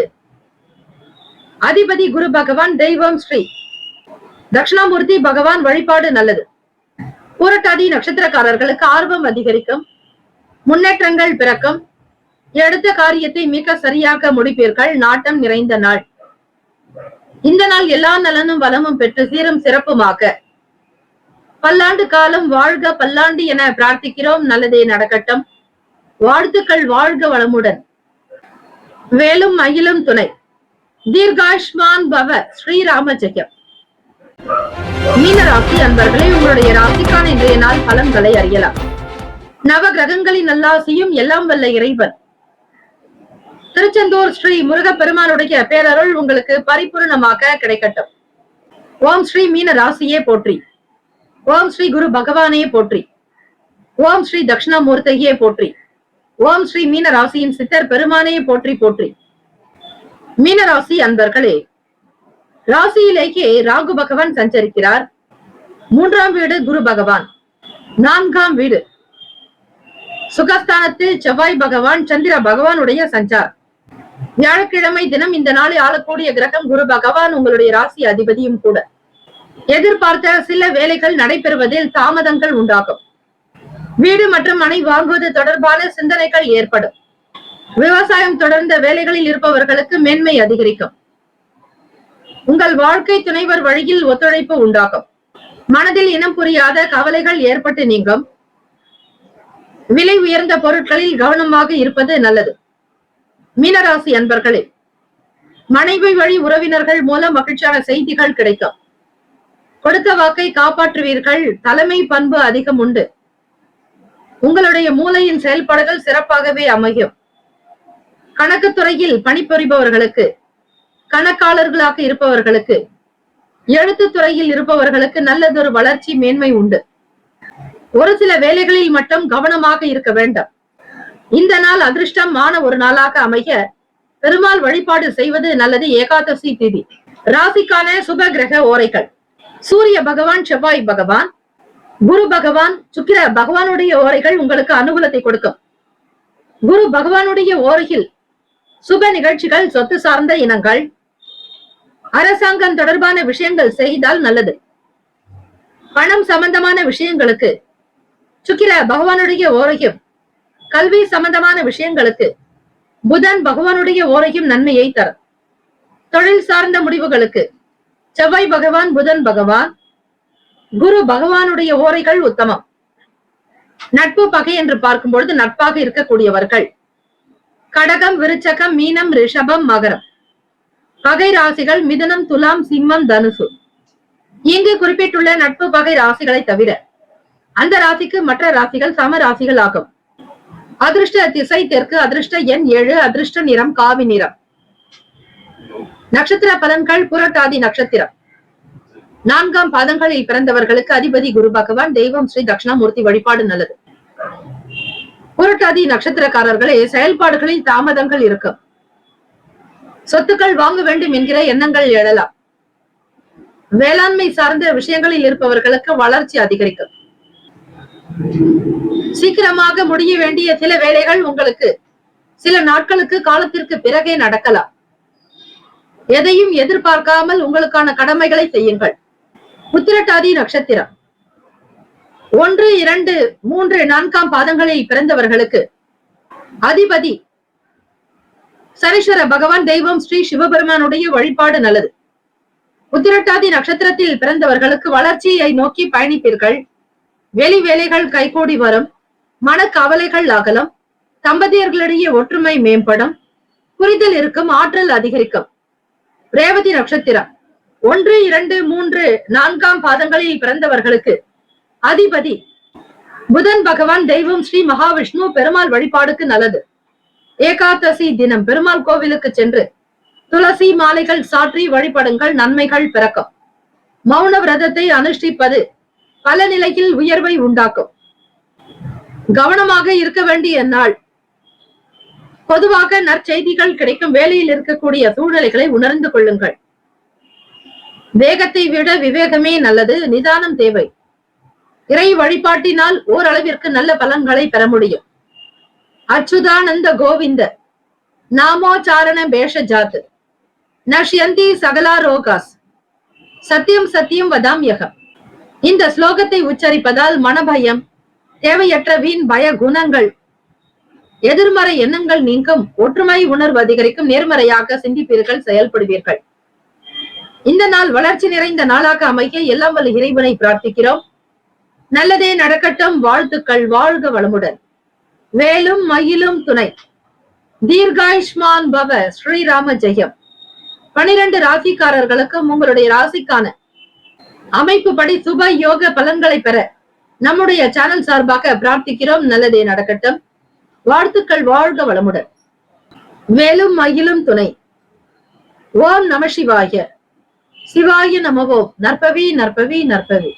அதிபதி குரு பகவான், தெய்வம் ஸ்ரீ தட்சிணாமூர்த்தி பகவான் வழிபாடு நல்லது. பூரட்டாதி நட்சத்திரக்காரர்களுக்கு ஆர்வம் அதிகரிக்கும். முன்னேற்றங்கள் பிறக்கும். எடுத்த காரியத்தை மிக சரியாக முடிப்பீர்கள். நாட்டம் நிறைந்த நாள். இந்த நாள் எல்லா நலனும் வளமும் பெற்று சீரும் சிறப்புமாக பல்லாண்டு காலம் வாழ்க பல்லாண்டு என பிரார்த்திக்கிறோம். நல்லதே நடக்கட்டும். வாழ்த்துக்கள். வாழ்க வளமுடன். வேலும் மயிலும் துணை. தீர்காயுஷ்மான் பவ. ஸ்ரீராம ஜெயம். மீன ராசி அன்பர்களே, உங்களுடைய ராசிக்கான இன்றைய நாள் பலன்களை அறியலாம். நவ கிரகங்களின் நல்லாசியும் எல்லாம் வல்ல இறைவன் திருச்செந்தூர் ஸ்ரீ முருகப்பெருமானுடைய பேரருள் உங்களுக்கு பரிபூர்ணமாக கிடைக்கட்டும். ஓம் ஸ்ரீ மீன ராசியே போற்றி. ஓம் ஸ்ரீ குரு பகவானே போற்றி. ஓம் ஸ்ரீ தட்சிணாமூர்த்தியே போற்றி. ஓம் ஸ்ரீ மீன ராசியின் சித்தர் பெருமானே போற்றி போற்றி. மீனராசி அன்பர்களே, ராசியிலேயே ராகு பகவான் சஞ்சரிக்கிறார். 3ஆம் வீடு குரு பகவான். 4ஆம் வீடு சுகஸ்தானத்தில் செவ்வாய் பகவான், சந்திர பகவானுடைய சஞ்சார். வியாழக்கிழமை தினம் இந்த நாளை ஆளக்கூடிய கிரகம் குரு பகவான், உங்களுடைய ராசி அதிபதியும் கூட. எதிர்பார்த்த சில வேலைகள் நடைபெறுவதில் தாமதங்கள் உண்டாகும். வீடு மற்றும் மனை வாங்குவது தொடர்பான சிந்தனைகள் ஏற்படும். விவசாயம் தொடர்ந்த வேலைகளில் இருப்பவர்களுக்கு மேன்மை அதிகரிக்கும். உங்கள் வாழ்க்கை துணைவர் வழியில் ஒத்துழைப்பு உண்டாகும். மனதில் இனம் புரியாத கவலைகள் ஏற்பட்டு நீங்கும். விலை உயர்ந்த பொருட்களில் கவனமாக இருப்பது நல்லது. மீனராசி அன்பர்களே, மனைவி வழி உறவினர்கள் மூலம் மகிழ்ச்சியான செய்திகள் கிடைக்கும். கொடுத்த வாக்கை காப்பாற்றுவீர்கள். தலைமை பண்பு அதிகம் உண்டு. உங்களுடைய மூளையின் செயல்பாடுகள் சிறப்பாகவே அமையும். கணக்கு துறையில் பணிபுரிபவர்களுக்கு, கணக்காளர்களாக இருப்பவர்களுக்கு, எழுத்து துறையில் இருப்பவர்களுக்கு நல்லதொரு வளர்ச்சி மேன்மை உண்டு. ஒரு சில வேலைகளில் மட்டும் கவனமாக இருக்க வேண்டும். இந்த நாள் அதிர்ஷ்டமான ஒரு நாளாக அமைய பெருமாள் வழிபாடு செய்வது நல்லது. ஏகாதசி திதி. ராசிக்கான சுப கிரக ஓரைகள். சூரிய பகவான், செவ்வாய் பகவான், குரு பகவான், சுக்கிர பகவானுடைய ஓரைகள் உங்களுக்கு அனுகூலத்தை கொடுக்கும். குரு பகவானுடைய ஓரையில் சுப நிகழ்ச்சிகள், சொத்து சார்ந்த இனங்கள், அரசாங்கம் தொடர்பான விஷயங்கள் செய்தால் நல்லது. பணம் சம்பந்தமான விஷயங்களுக்கு சுக்கிர பகவானுடைய ஓரையும், கல்வி சம்பந்தமான விஷயங்களுக்கு புதன் பகவானுடைய ஓரையும் நன்மையை தரும். தொழில் சார்ந்த முடிவுகளுக்கு செவ்வாய் பகவான், புதன் பகவான், குரு பகவானுடைய ஓரைகள் உத்தமம். நட்பு பகை என்று பார்க்கும் பொழுது நட்பாக இருக்கக்கூடியவர்கள் கடகம், விருச்சகம், மீனம், ரிஷபம், மகரம். பகை ராசிகள் மிதுனம், துலாம், சிம்மம், தனுசு. இங்கு குறிப்பிட்டுள்ள நட்பு பகை ராசிகளை தவிர அந்த ராசிக்கு மற்ற ராசிகள் சம ராசிகள் ஆகும். அதிர்ஷ்ட திசை தெற்கு, அதிர்ஷ்ட எண் 7, அதிர்ஷ்ட நிறம் காவி நிறம். நட்சத்திர பலன்கள். புரட்டாதி நட்சத்திரம் 4ஆம் பாதங்களில் பிறந்தவர்களுக்கு அதிபதி குரு பகவான், தெய்வம் ஸ்ரீ தட்சிணாமூர்த்தி வழிபாடு நல்லது. புரட்டாதி நட்சத்திரக்காரர்களே செயல்பாடுகளில் தாமதங்கள் இருக்கும். சொத்துக்கள் வாங்க வேண்டும் என்கிற எண்ணங்கள் எழலாம். வேளாண்மை சார்ந்த விஷயங்களில் இருப்பவர்களுக்கு வளர்ச்சி அதிகரிக்கும். சீக்கிரமாக முடிய வேண்டிய சில வேலைகள் உங்களுக்கு சில நாட்களுக்கு காலத்திற்கு பிறகே நடக்கலாம். எதையும் எதிர்பார்க்காமல் உங்களுக்கான கடமைகளை செய்யுங்கள். உத்திரட்டாதி நட்சத்திரம் 1, 2, 3, 4ஆம் பாதங்களில் பிறந்தவர்களுக்கு அதிபதி சனீஸ்வர பகவான், தெய்வம் ஸ்ரீ சிவபெருமானுடைய வழிபாடு நல்லது. உத்திரட்டாதி நட்சத்திரத்தில் பிறந்தவர்களுக்கு வளர்ச்சியை நோக்கி பயணிப்பீர்கள். வெளி வேலைகள் கைகூடி வரும். மன கவலைகள் அகலும். தம்பதியர்களிடையே ஒற்றுமை மேம்படும். புரிதல் இருக்கும். ஆற்றல் அதிகரிக்கும். ரேவதி நட்சத்திரம் 1, 2, 3, 4ஆம் பாதங்களில் பிறந்தவர்களுக்கு அதிபதி புதன் பகவான், தெய்வம் ஸ்ரீ மகாவிஷ்ணு, பெருமாள் வழிபாடுக்கு நல்லது. ஏகாதசி தினம் பெருமாள் கோவிலுக்கு சென்று துளசி மாலைகள் சாற்றி வழிபடுங்கள். நன்மைகள் பிறக்கும். மௌன விரதத்தை அனுஷ்டிப்பது பல நிலையில் உயர்வை உண்டாக்கும். கவனமாக இருக்க வேண்டிய நாள். பொதுவாக நற்செய்திகள் கிடைக்கும். வேலையில் இருக்கக்கூடிய சூழ்நிலைகளை உணர்ந்து கொள்ளுங்கள். வேகத்தை விட விவேகமே நல்லது. நிதானம் தேவை. இறை வழிபாட்டினால் ஓரளவிற்கு நல்ல பலன்களை பெற முடியும். அச்சுதானந்த கோவிந்த நாமோச்சாரண பேஷஜாத் நஷ்யந்தி சகலா ரோகாஸ் சத்தியம் சத்தியம் வதாம்யகம். இந்த ஸ்லோகத்தை உச்சரிப்பதால் மனபயம், தேவையற்ற வீண் பய குணங்கள், எதிர்மறை எண்ணங்கள் நீங்கும். ஒற்றுமை உணர்வு அதிகரிக்கும். நேர்மறையாக சிந்திப்பீர்கள், செயல்படுவீர்கள். இந்த நாள் வளர்ச்சி நிறைந்த நாளாக அமைய எல்லாம் வல்ல இறைவனை பிரார்த்திக்கிறோம். நல்லதே நடக்கட்டும். வாழ்த்துக்கள். வாழ்க வளமுடன். வேலும் மயிலும் துணை. தீர்காயுஷ்மான் பவ. ஸ்ரீராம ஜெயம். 12 ராசிக்காரர்களுக்கும் உங்களுடைய ராசிக்கான அமைப்பு படி சுப யோக பலன்களை பெற நம்முடைய சேனல் சார்பாக பிரார்த்திக்கிறோம். நல்லதே நடக்கட்டும். வாழ்த்துக்கள். வாழ்க வளமுடன். வேலும் மயிலும் துணை. ஓம் நம சிவாய. சிவாய நமவோம். நற்பவி நற்பவி நற்பவி.